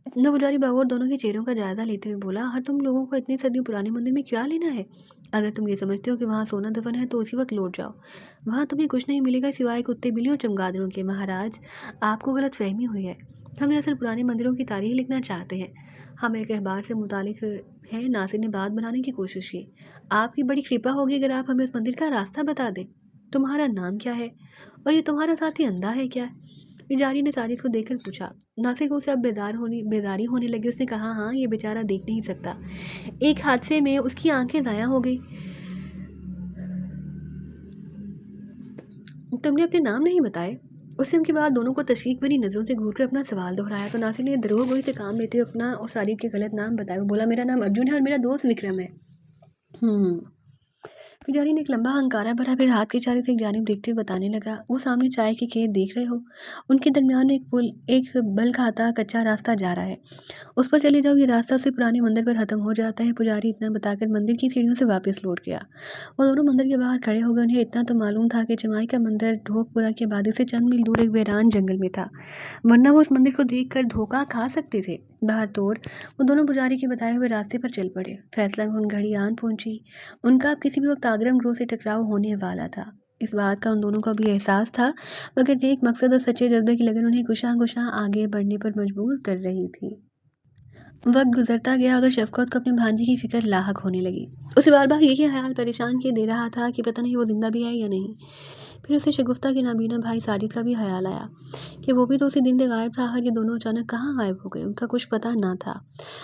पुजारी बाबूर दोनों के चेहरों का जायजा लेते हुए बोला, हर तुम लोगों को इतनी सदियों पुराने मंदिर में क्या लेना है? अगर तुम ये समझते हो कि वहाँ सोना दफन है तो उसी वक्त लौट जाओ। वहाँ तुम्हें कुछ नहीं मिलेगा सिवाय कुत्ते बिल्ली और चमगादड़ों के। महाराज, आपको गलत फहमी हुई है। हम दरअसल पुराने मंदिरों की तारीख लिखना चाहते हैं। हम एक अखबार से मुतालिक है। नासिर ने बात बनाने की कोशिश की। आपकी बड़ी कृपा होगी अगर आप हमें उस मंदिर का रास्ता बता दें। तुम्हारा नाम क्या है? और ये तुम्हारा साथी अंधा है क्या? पुजारी ने साजिद को देखकर पूछा। नासिर को उसे अब बेदारी होने लगी। उसने कहा, हाँ, ये बेचारा देख नहीं सकता। एक हादसे में उसकी आंखें ज़ाया हो गई। तुमने अपने नाम नहीं बताए? उसने उनके बाद दोनों को तशवीक भरी नज़रों से घूरकर अपना सवाल दोहराया तो नासिर ने दरोगोई से काम लेते हुए अपना और साजिद के गलत नाम बताया। वो बोला, मेरा नाम अर्जुन है और मेरा दोस्त विक्रम है। हम्म पुजारी ने एक लंबा हंकारा भरा, फिर हाथ के इशारे से एक जानिब देखते हुए बताने लगा, वो सामने चाय के खेत देख रहे हो? उनके दरमियान एक बल खाता कच्चा रास्ता जा रहा है। उस पर चले जाओ, ये रास्ता उसे पुराने मंदिर पर खत्म हो जाता है। पुजारी इतना बताकर मंदिर की सीढ़ियों से वापस लौट गया। वो दोनों मंदिर के बाहर खड़े हो गए। उन्हें इतना तो मालूम था कि चमाई का मंदिर ढोकपुरा की आबादी से चंद मील दूर एक वीरान जंगल में था, वरना वो उस मंदिर को देखकर धोखा खा सकते थे। बाहर तोड़ वो दोनों पुजारी के बताए हुए रास्ते पर चल पड़े। फैसला उन घड़ी आन पहुंची। उनका अब किसी भी वक्त आगरम ग्रोह से टकराव होने वाला था। इस बात का उन दोनों को भी एहसास था, मगर नेक मकसद और सच्चे जज्बे की लगन उन्हें गुशां गुशां आगे बढ़ने पर मजबूर कर रही थी। वक्त गुजरता गया और शफकत को अपने भांजे की फिक्र लाहक होने लगी। उसे बार बार यही ख्याल परेशान किए दे रहा था कि पता नहीं वो जिंदा भी है या नहीं। फिर उसे शगुफ्ता के नाबीना भाई साजिद का भी ख्याल आया कि वो भी तो उसी दिन से गायब था। आखिर ये दोनों अचानक कहाँ गायब हो गए, उनका कुछ पता ना था।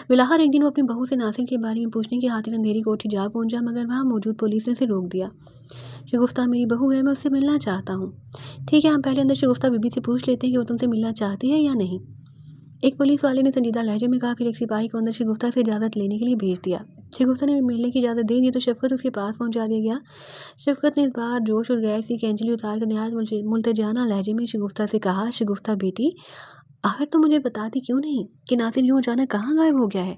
बिलाहर एक दिन वो अपनी बहू से नासिर के बारे में पूछने की खातिर अंधेरी कोठी जा पहुंचा, मगर वहाँ मौजूद पुलिस ने उसे रोक दिया। शगुफ्ता मेरी बहू है, मैं उससे मिलना चाहता हूँ। ठीक है, हम पहले अंदर शगुफ्ता बीबी से पूछ लेते हैं कि वो तुमसे मिलना चाहती है या नहीं। एक पुलिस वाले ने संजीदा लहजे में कहा। फिर एक सिपाही को अंदर शगुफ्ता से इजाज़त लेने के लिए भेज दिया। शगुफ्ता ने मिलने की इजाज़त दे दी तो शफकत उसके पास पहुंचा दिया गया। शफकत ने इस बार जोश और गैस की कैंचली उतार कर नहायत मुल्तजाना लहजे में शगुफ्ता से कहा, शगुफ्ता बेटी, आखिर तुम मुझे बताती क्यों नहीं कि नासिर यूं अचानक कहाँ गायब हो गया है?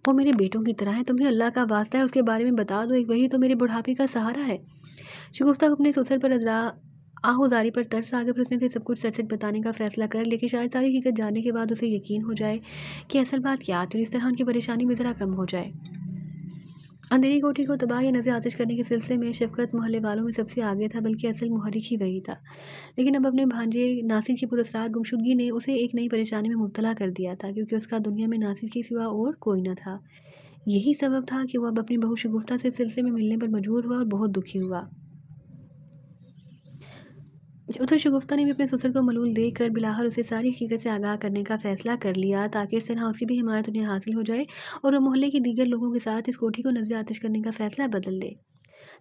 वो मेरे बेटों की तरह है, तुम्हें अल्लाह का वास्ता है उसके बारे में बता दो। एक वही तो मेरे बुढ़ापे का सहारा है। शगुफ्ता को अपने ससुर पर आहुजारी पर तरस आ गया। फिर उसने उसे सब कुछ सच सच बताने का फैसला कर लिया कि शायद सारी हकीकत जानने के बाद उसे यकीन हो जाए कि असल बात क्या थी और इस तरह उनकी परेशानी भी ज़रा कम हो जाए। अंधेरी कोठी को तबाह या नजर आतिश करने के सिलसिले में शफकत मोहल्ले वालों में सबसे आगे था, बल्कि असल मुहर्रिक ही वही था। लेकिन अब अपने भांजे नासिर की पुरस्कार गुमशुदगी ने उसे एक नई परेशानी में मुब्तला कर दिया था, क्योंकि उसका दुनिया में नासिर के सिवा और कोई न था। यही सबब था कि वो अब अपनी बहू शगुफ्ता से सिलसिले में मिलने पर मजबूर हुआ और बहुत दुखी हुआ। उधर शगुफ्ता ने भी अपने ससुर को मलूल देख कर बिलाहर उसे सारी हकीकत से आगाह करने का फैसला कर लिया, ताकि इस तरह उसकी भी हिमायत उन्हें हासिल हो जाए और वह मोहल्ले के दीगर लोगों के साथ इस कोठी को नजर आतिश करने का फैसला बदल ले।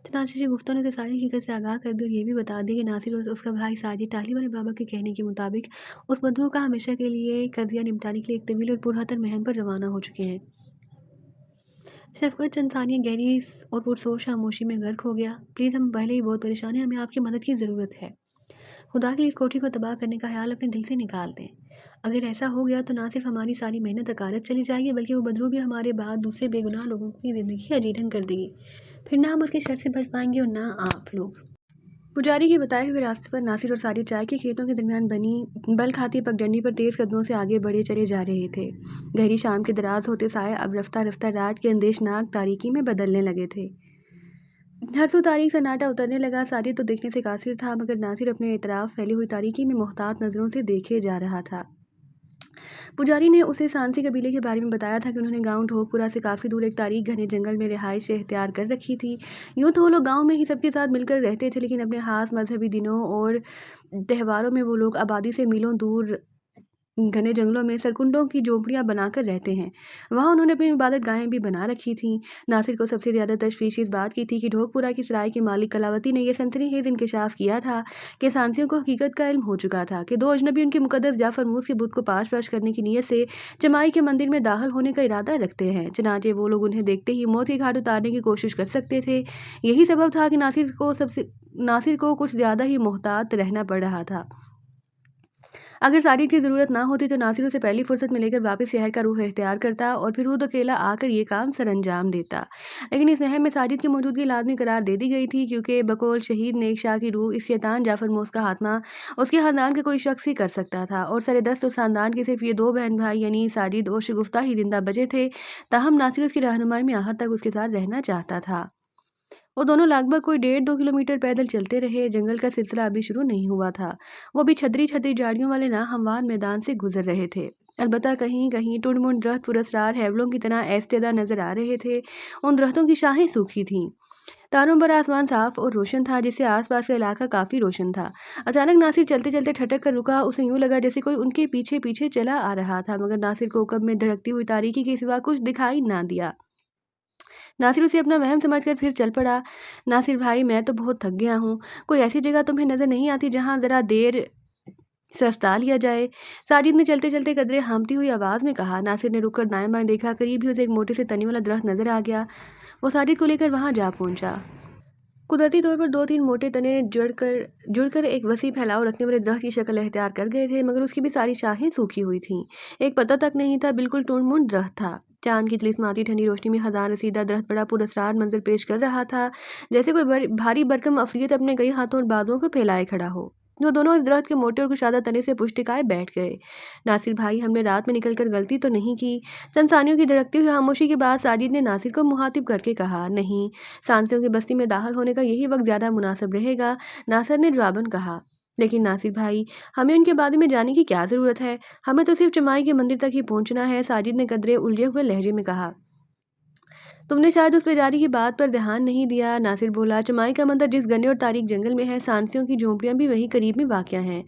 चनाचे शगुफ्ता ने उसे सारी हकीकत से आगाह कर दी और ये भी बता दी कि नासिर और उसका भाई साजिद टाहली वाले बाबा के कहने के मुताबिक उस बदरू का हमेशा के लिए कजिया निपटाने के लिए एक तवील और पुरहतर महम पर रवाना हो चुके हैं। शफकत चंद सानिया गहरी और पुरसोच खामोशी में गर्क हो गया। प्लीज़, हम पहले ही बहुत परेशान हैं, हमें आपकी मदद की ज़रूरत है। खुदा के लिए इस कोठी को तबाह करने का ख्याल अपने दिल से निकाल दें। अगर ऐसा हो गया तो ना सिर्फ हमारी सारी मेहनत अकारत चली जाएगी, बल्कि वो बदरू भी हमारे बाद दूसरे बेगुनाह लोगों की ज़िंदगी अजीरन कर देगी। फिर ना हम उसके शर से बच पाएंगे और ना आप लोग। पुजारी के बताए हुए रास्ते पर नासिर और साजिद चाय के खेतों के दरमियान बनी बल खाती पगडंडी पर तेज कदमों से आगे बढ़े चले जा रहे थे। गहरी शाम के दराज होते साए अब रफ्ता रफ्ता रात के अंदेशनाक तारीकी में बदलने लगे थे। हर सू तारीख सन्नाटा उतरने लगा। साजिद तो दिखने से कासिर था, मगर नासिर अपने इतराफ फैली हुई तारीकी में मोहतात नज़रों से देखे जा रहा था। पुजारी ने उसे सांसी कबीले के बारे में बताया था कि उन्होंने गांव ढोकपुरा से काफ़ी दूर एक तारीख घने जंगल में रिहाइश इख्तियार कर रखी थी। यूँ तो वो लोग गांव में ही सबके साथ मिलकर रहते थे, लेकिन अपने खास मजहबी दिनों और त्योहारों में वो लोग आबादी से मीलों दूर घने जंगलों में सरकुंडों की झोंपड़ियां बनाकर रहते हैं। वहाँ उन्होंने अपनी इबादत गाहें भी बना रखी थीं। नासिर को सबसे ज़्यादा तशवीश इस बात की थी कि ढोकपुरा की सराय की मालिक कलावती ने यह सनसनीखेज इंकशाफ किया था कि सांसियों को हकीकत का इल्म हो चुका था कि दो अजनबी उनके मुकद्दस जाफरमूस के बुत को पाश पाश करने की नीयत से जमाई के मंदिर में दाखिल होने का इरादा रखते हैं। चनाचे वो लोग उन्हें देखते ही मौत की घाट उतारने की कोशिश कर सकते थे। यही सबब था कि नासिर को कुछ ज़्यादा ही मोहतात रहना पड़ रहा था। अगर साजिद की ज़रूरत ना होती तो नासिर उसे पहली फुर्सत में लेकर वापस शहर का रुख इख्तियार करता और फिर खुद अकेला आकर ये काम सरअंजाम देता। लेकिन इस महम में साजिद की मौजूदगी लाजमी करार दे दी गई थी, क्योंकि बकौल शहीद नेक शाह की रूह इस शैतान जाफर मोस का हाथमा उसके ख़ानदान का कोई शख्स ही कर सकता था। और सरदस्त उस ख़ानदान के सिर्फ ये दो बहन भाई यानी साजिद और शगुफ्ता ही जिंदा बचे थे। ताहम नासिर उसकी रहनुमाई में आखिर तक उसके साथ रहना चाहता था। वो दोनों लगभग कोई 1.5-2 किलोमीटर पैदल चलते रहे। जंगल का सिलसिला अभी शुरू नहीं हुआ था। वो भी छतरी छतरी झाड़ियों वाले नाहमवार मैदान से गुजर रहे थे। अलबत्ता कहीं कहीं टुंड-मुंड दरख्त पुरस्रार हैवलों की तरह ऐस्तेदा नजर आ रहे थे। उन दरख्तों की शाखें सूखी थीं। तारों पर आसमान साफ और रोशन था, जिससे आसपास का इलाका काफी रोशन था। अचानक नासिर चलते चलते ठटक कर रुका। उसे यूं लगा जैसे कोई उनके पीछे पीछे चला आ रहा था, मगर नासिर को उकब में धड़कती हुई तारीकी के सिवा कुछ दिखाई ना दिया। नासिर उसे अपना वहम समझकर फिर चल पड़ा। नासिर भाई, मैं तो बहुत थक गया हूँ। कोई ऐसी जगह तुम्हें नज़र नहीं आती जहाँ ज़रा देर सस्ता लिया जाए? साजिद ने चलते चलते कदरे हांफती हुई आवाज़ में कहा। नासिर ने रुककर दाएं बाएं देखा। करीब ही उसे एक मोटे से तने वाला दरख्त नजर आ गया। वो साजिद को लेकर वहाँ जा पहुंचा। कुदरती तौर पर 2-3 मोटे तने जुड़कर एक वसी फैलाव रखने वाले दरख्त की शक्ल इख्तियार कर गए थे, मगर उसकी भी सारी शाखें सूखी हुई थीं। एक पत्ता तक नहीं था, बिल्कुल टूट-मुंट दरख्त था। चांद की तिलिस्माती ठंडी रोशनी में खजान रसीदा दरख्त बड़ा पुरअसरार मंजर पेश कर रहा था, जैसे कोई भारी भरकम अफरीत अपने कई हाथों और बाजुओं को फैलाए खड़ा हो। वो दोनों इस दरख्त के मोटे और कुशादा तने से पुष्टिकाए बैठ गए। नासिर भाई, हमने रात में निकलकर गलती तो नहीं की? चंद सानियों की धड़कती हुई खामोशी के बाद साजिद ने नासिर को मुखातिब करके कहा। नहीं, सांसियों की बस्ती में दाखिल होने का यही वक्त ज़्यादा मुनासिब रहेगा, नासिर ने जवाबन कहा। लेकिन नासिर भाई, हमें उनके बारे में जानने की क्या ज़रूरत है? हमें तो सिर्फ जमाई के मंदिर तक ही पहुंचना है, साजिद ने कदरे उलझे हुए लहजे में कहा। तुमने शायद उस बेचारी की बात पर ध्यान नहीं दिया, नासिर बोला। चमाई का मंदिर जिस घने और तारीक जंगल में है, सांसियों की झोंपड़ियां भी वहीं करीब में वाक़या हैं।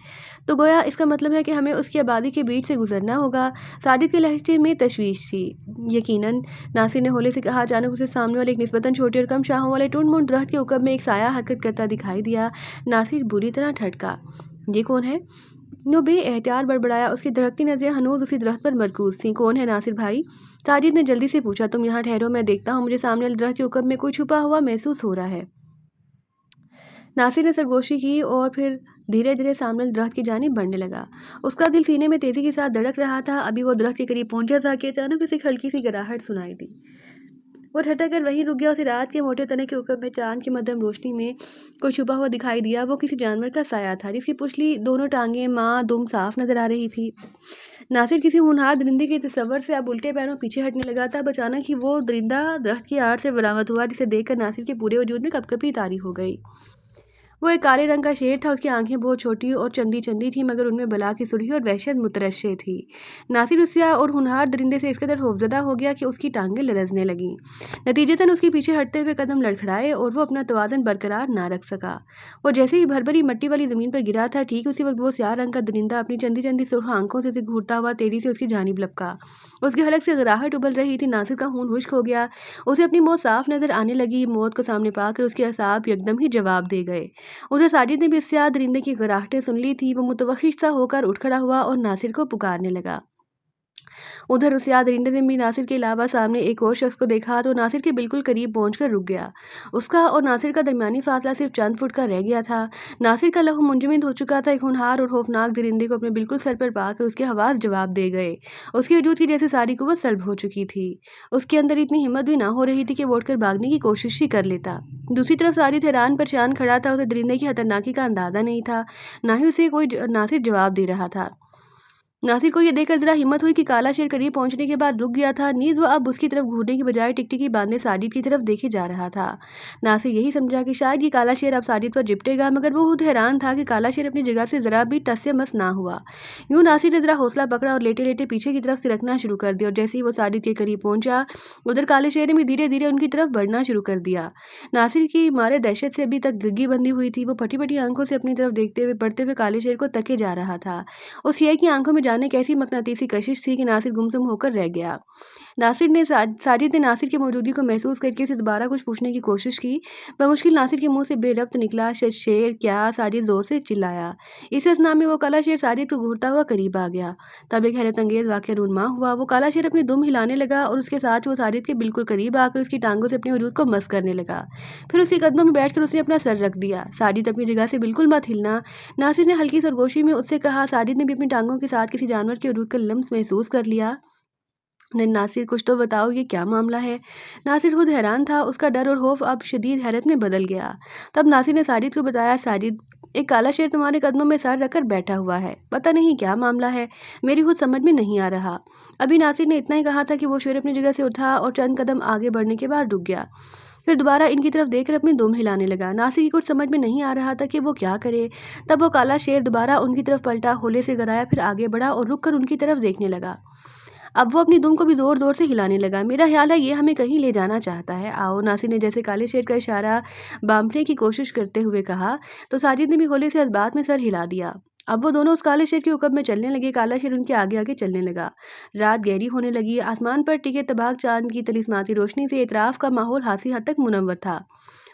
तो गोया इसका मतलब है कि हमें उसकी आबादी के बीच से गुजरना होगा। साजिद के लहजे में तशवीश थी। यकीनन, नासिर ने होले से कहा। अचानक उसे सामने वाले एक निस्बतन छोटे और कम शाहों वाले टूट-मूट दरख्त के उकब में एक साया हरकत करता दिखाई दिया। नासिर बुरी तरह ठटका। ये कौन है? वो बेएहतियात बड़बड़ाया। उसकी धड़कती नज़रें हनूज उसी दरख्त पर मरकूज थीं। कौन है नासिर भाई? साजिद ने जल्दी से पूछा। तुम यहाँ ठहरो, मैं देखता हूँ। मुझे सामने वाले दरख्त के उकब में कोई छुपा हुआ महसूस हो रहा है। नासिर ने सरगोशी की और फिर धीरे धीरे सामने दरख्त की जानिब बढ़ने लगा। उसका दिल सीने में तेजी के साथ धड़क रहा था। अभी वो दरख्त के करीब पहुंचा था कि अचानक उसे एक हल्की सी गराहट सुनाई दी। वो ठटक कर वहीं रुक गया। उसे रात के मोटे तने के ऊपर में चांद की मध्यम रोशनी में कोई छुपा हुआ दिखाई दिया। वो किसी जानवर का साया था, जिसकी पुछली, दोनों टांगें, माँ दुम साफ नजर आ रही थी। नासिर किसी होनहार दरिंदे के तस्वर से अब उल्टे पैरों पीछे हटने लगा था। अचानक ही वो दरिंदा दरख्त की आड़ से बरामद हुआ, जिसे देखकर नासिर के पूरे वजूद में कपकपी तारी हो गई। वो एक काले रंग का शेर था। उसकी आंखें बहुत छोटी और चंदी चंदी थी, मगर उनमें बला की सुर्खी और वहशत मुतरश्शे थी। नासिर उस स्याह और होनहार दरिंदे से इस कदर खौफजदा हो गया कि उसकी टांगें लरजने लगीं। नतीजतन उसके पीछे हटते हुए कदम लड़खड़ाए और वो अपना तवाज़ुन बरकरार ना रख सका। वो जैसे ही भरभरी मिट्टी वाली ज़मीन पर गिरा था, ठीक उसी वक्त वो स्याह रंग का दरिंदा अपनी चंदी चंदी सुर्ख आंखों से उसे घूरता हुआ तेजी से उसकी जानिब लपका। उसके हलक से गराहट उबल रही थी। नासिर का खून खुश्क हो गया। उसे अपनी मौत साफ नजर आने लगी। मौत को सामने पाकर उसके असाब यकदम ही जवाब दे गए। उधर साजिद ने भी स्याह दरिंदे की गराहटें सुन ली थी। वो मुतवख्खिश सा होकर उठ खड़ा हुआ और नासिर को पुकारने लगा। उधर उस यादरिंदर ने भी नासिर के अलावा सामने एक और शख्स को देखा तो नासिर के बिल्कुल करीब पहुंचकर रुक गया। उसका और नासिर का दरमियानी फासला सिर्फ चंद फुट का रह गया था। नासिर का लहू मुंजमद हो चुका था। एक होनहार और खौफनाक दरिंदे को अपने बिल्कुल सर पर पाकर उसके हवास जवाब दे गए। उसके वजूद की जैसे सारी कुव्वत सल्ब हो चुकी थी। उसके अंदर इतनी हिम्मत भी ना हो रही थी कि वो उठकर भागने की कोशिश ही कर लेता। दूसरी तरफ साजिद हैरान परेशान खड़ा था। उसे दरिंदे की खतरनाकी का अंदाजा नहीं था, ना ही उसे कोई नासिर जवाब दे रहा था। नासिर को यह देखकर जरा हिम्मत हुई कि काला शेर करीब पहुंचने के बाद रुक गया था। नीज वो अब उसकी तरफ घूरने की बजाय टिकटिकी बांधे साजिद की तरफ देखे जा रहा था। नासिर यही समझा कि शायद ये काला शेर अब साजिद पर जिपटेगा, मगर वो खुद हैरान था कि काला शेर अपनी जगह से जरा भी टस से मस ना हुआ। यूं नासिर ने जरा हौसला पकड़ा और लेटे लेटे पीछे की तरफ सिरकना शुरू कर दिया। और जैसे ही वो साजिद के करीब पहुंचा, उधर काले शेर ने भी धीरे धीरे उनकी तरफ बढ़ना शुरू कर दिया। नासिर की मारे दहशत से अभी तक गग्गी बंधी हुई थी। वो फटी फटी आंखों से अपनी तरफ देखते हुए बढ़ते हुए काले शेर को तके जा रहा था। उस शेर की आंखों में जाने कैसी मकनातीसी कशिश थी कि नासिर गुमसुम होकर रह गया। साजिद ने नासिर की मौजूदगी को महसूस करके उसे दोबारा कुछ पूछने की कोशिश की। बमुश्किल नासिर के मुंह से बेरब्त निकला, शेर क्या? साजिद जोर से चिल्लाया। इस असना में वो काला शेर साजिद को घूरता हुआ करीब आ गया। तब एक हैरत अंगेज वाक़या रूनमा हुआ। वो काला शेर अपनी दुम हिलाने लगा और उसके साथ वो साजिद के बिल्कुल करीब आकर उसकी टांगों से अपने वजूद को मस करने लगा। फिर उसके कदमों में बैठकर उसने अपना सर रख दिया। साजिद अपनी जगह से बिल्कुल मत हिलना, नासिर ने हल्की सरगोशी में उससे कहा। साजिद ने भी अपनी टांगों के साथ किसी जानवर के वजूद का लम्स महसूस कर लिया। नहीं नासिर, कुछ तो बताओ, ये क्या मामला है? नासिर खुद हैरान था। उसका डर और खौफ अब शदीद हैरत में बदल गया। तब नासिर ने साजिद को बताया, साजिद, एक काला शेर तुम्हारे कदमों में सर रखकर बैठा हुआ है। पता नहीं क्या मामला है, मेरी खुद समझ में नहीं आ रहा। अभी नासिर ने इतना ही कहा था कि वो शेर अपनी जगह से उठा और चंद कदम आगे बढ़ने के बाद रुक गया। फिर दोबारा इनकी तरफ देखकर अपनी दुम हिलाने लगा। नासिर की कुछ समझ में नहीं आ रहा था कि वो क्या करे। तब वो काला शेर दोबारा उनकी तरफ पलटा, होले से गराया, फिर आगे बढ़ा और रुक कर उनकी तरफ देखने लगा। अब वो अपनी दुम को भी जोर जोर से हिलाने लगा। मेरा ख्याल है ये हमें कहीं ले जाना चाहता है, आओ। नासिर ने जैसे काले शेर का इशारा बांपने की कोशिश करते हुए कहा तो साजिद ने भी होले से इस बात में सर हिला दिया। अब वो दोनों उस काले शेर के हुक्म में चलने लगे। काला शेर उनके आगे आगे चलने लगा। रात गहरी होने लगी। आसमान पर टिके तबाक चांद की तिलिस्माती रोशनी से इतराफ का माहौल हासी हद तक मुनव्वर था।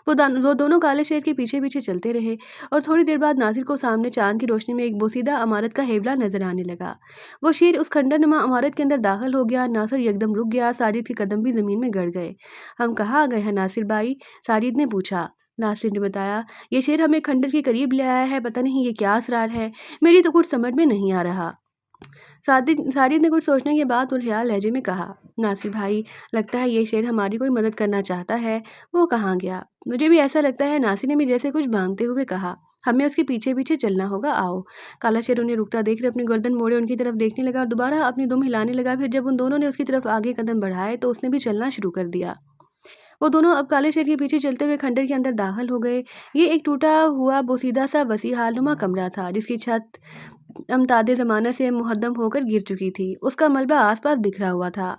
वो दोनों काले शेर के पीछे पीछे चलते रहे और थोड़ी देर बाद नासिर को सामने चांद की रोशनी में एक बोसीदा इमारत का हेवला नजर आने लगा। वो शेर उस खंडरनुमा इमारत के अंदर दाखिल हो गया। नासिर एकदम रुक गया। साजिद के कदम भी जमीन में गड़ गए। हम कहाँ आ गए हैं नासिर भाई? साजिद ने पूछा। नासिर ने बताया, ये शेर हमें खंडर के करीब ले आया है। पता नहीं ये क्या असरार है, मेरी तो कुछ समझ में नहीं आ रहा। साजिद ने कुछ सोचने के बाद पुरख्याल लहजे में कहा, नासिर भाई, लगता है ये शेर हमारी कोई मदद करना चाहता है। वो कहाँ गया? मुझे भी ऐसा लगता है, नासिर ने भी जैसे कुछ भांगते हुए कहा। हमें उसके पीछे पीछे चलना होगा, आओ। काला शेर उन्हें रुकता देखकर अपनी गर्दन मोड़े उनकी तरफ देखने लगा और दोबारा अपनी दुम हिलाने लगा। फिर जब उन दोनों ने उसकी तरफ आगे कदम बढ़ाए तो उसने भी चलना शुरू कर दिया। वो दोनों अब काले शेर के पीछे चलते हुए खंडर के अंदर दाखिल हो गए। ये एक टूटा हुआ बोसीदा सा वसी हालनुमा कमरा था, जिसकी छत अमतादे ज़माने से मुहद्दम होकर गिर चुकी थी। उसका मलबा आसपास बिखरा हुआ था।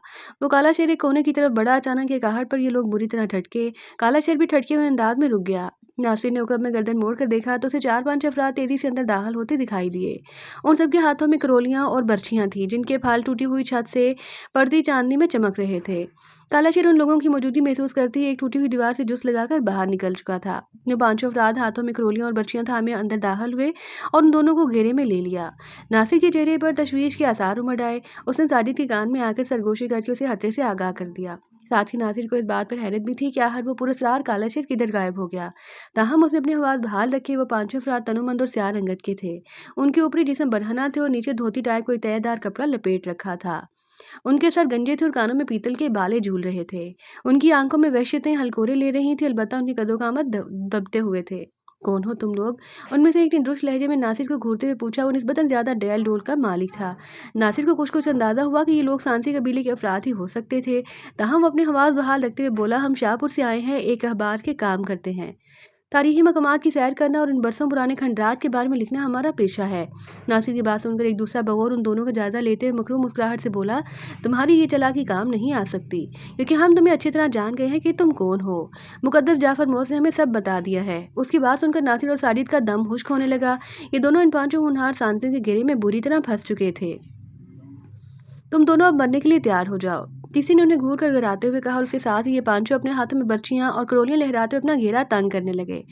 वो काला शेर एक कोने की तरफ बढ़ा। अचानक एक आहट पर ये लोग बुरी तरह ठटके। काला शेर भी ठटके हुए अंदाज में रुक गया। नासिर ने उकब में गर्दन मोड़ कर देखा तो उसे 4-5 अफराद तेजी से अंदर दाखिल होते दिखाई दिए। उन सबके हाथों में करोलियां और बर्छियां थीं, जिनके फाल टूटी हुई छत से पड़ती चांदनी में चमक रहे थे। काला शेर उन लोगों की मौजूदगी महसूस करते ही एक टूटी हुई दीवार से जुस्त लगाकर बाहर निकल चुका था। जो 5 अफराद हाथों में करोलियां और बर्छियां थामे अंदर दाखिल हुए और उन दोनों को घेरे में ले लिया। नासिर के चेहरे पर तशवीश के आसार उमड़ आए। उसने साजिद के कान में आकर सरगोशी करके उसे खतरे से आगाह कर दिया। साथ ही नासिर को इस बात पर हैरत भी थी कि आखिर वो पुरस्कार काला शेर किधर गायब हो गया। ताहम उसने अपने आवाज़ बहाल रखे। वो 5 अफराद तनोमंद और स्याह रंगत के थे। उनके ऊपरी जिस्म बरहना थे और नीचे धोती टाइप कोई तयदार कपड़ा लपेट रखा था। उनके सर गंजे थे और कानों में पीतल के बाले झूल रहे थे। उनकी आंखों में वहशतें हलकोरे ले रही थी, अलबत्ता उनकी कदो-कामत दबते हुए थे। कौन हो तुम लोग? उनमें से एक ने दुष्ट लहजे में नासिर को घूरते हुए पूछा। वो निस्बतन ज़्यादा डैल डोल का मालिक था। नासिर को कुछ अंदाज़ा हुआ कि ये लोग सांसी कबीले के अफराद ही हो सकते थे। ताहम वो अपने हवास बहाल रखते हुए बोला, हम शाहपुर से आए हैं, एक अखबार के काम करते हैं। तारीखी मकामात की सैर करना और इन बरसों पुराने खंडरात के बारे में लिखना हमारा पेशा है। नासिर की बात सुनकर एक दूसरा बगौर उन दोनों का जायजा लेते हुए मकरूम मुस्कुराहट से बोला, तुम्हारी ये चालाकी काम नहीं आ सकती, क्योंकि हम तुम्हें अच्छी तरह जान गए हैं कि तुम कौन हो। मुकद्दस जाफर मौस ने हमें सब बता दिया है। उसकी बात सुनकर नासिर और साजिद का दम खुश्क होने लगा। ये दोनों इन 5 होनहार सांसियों के घेरे में बुरी तरह फंस चुके थे। तुम दोनों अब मरने के लिए तैयार हो जाओ। तीसरे ने उन्हें घूर कर गिराते हुए कहा और उसके साथ ही ये पांचों अपने हाथों में बर्चियां और करोलियां लहराते हुए अपना घेरा तंग करने लगे।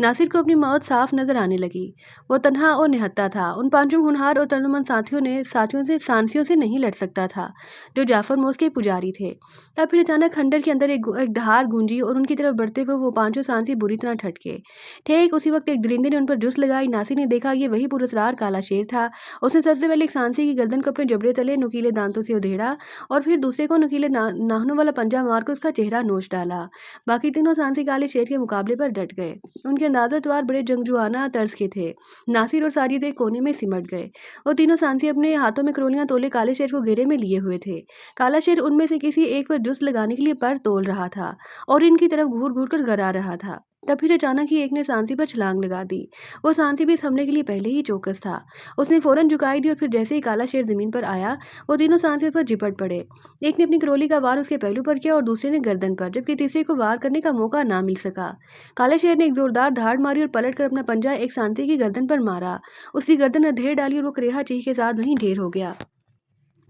नासिर को अपनी मौत साफ नजर आने लगी। वो तन्हा और निहत्था था। उन पांचों होनहार और तर्जुमान साथियों से सांसियों से नहीं लड़ सकता था, जो जाफर मोस के पुजारी थे। तब फिर अचानक खंडर के अंदर एक दहाड़ गूंजी और उनकी तरफ बढ़ते हुए वो पांचों सांसी बुरी तरह ठटके। ठीक उसी वक्त एक दरिंदे ने उन पर जुस्त लगाई। नासिर ने देखा ये वही पुरस्कार काला शेर था। उसने सबसे पहले एक सांसी की गर्दन को अपने जबड़े तले नुकीले दांतों से उधेड़ा और फिर दूसरे को नुकीले नाखूनों वाला पंजा मारकर उसका चेहरा नोच डाला। बाकी तीनों सांसी काले शेर के मुकाबले पर डट गए। उनके अंदाज़ा द्वार बड़े जंगजुआना तर्ज के थे। नासिर और साजिद एक कोने में सिमट गए। वो तीनों सांसी अपने हाथों में करोलियां तोले काले शेर को घेरे में लिए हुए थे। काला शेर उनमें से किसी एक पर जुस्त लगाने के लिए पर तोल रहा था और इनकी तरफ घूर घूर कर गरा रहा था। तब फिर अचानक ही एक ने सांसी पर छलांग लगा दी। वो सांसी भी इस हमले के लिए पहले ही चौकस था। उसने फौरन झुकाई दी और फिर जैसे ही काला शेर जमीन पर आया, वो तीनों सांसी पर झिपट पड़े। एक ने अपनी करोली का वार उसके पहलू पर किया और दूसरे ने गर्दन पर, जबकि तीसरे को वार करने का मौका ना मिल सका। काले शेर ने एक जोरदार धाड़ मारी और पलट कर अपना पंजा एक सांसी की गर्दन पर मारा। उसकी गर्दन अधेड़ डाली और वो करेहा चीख के साथ वहीं ढेर हो गया।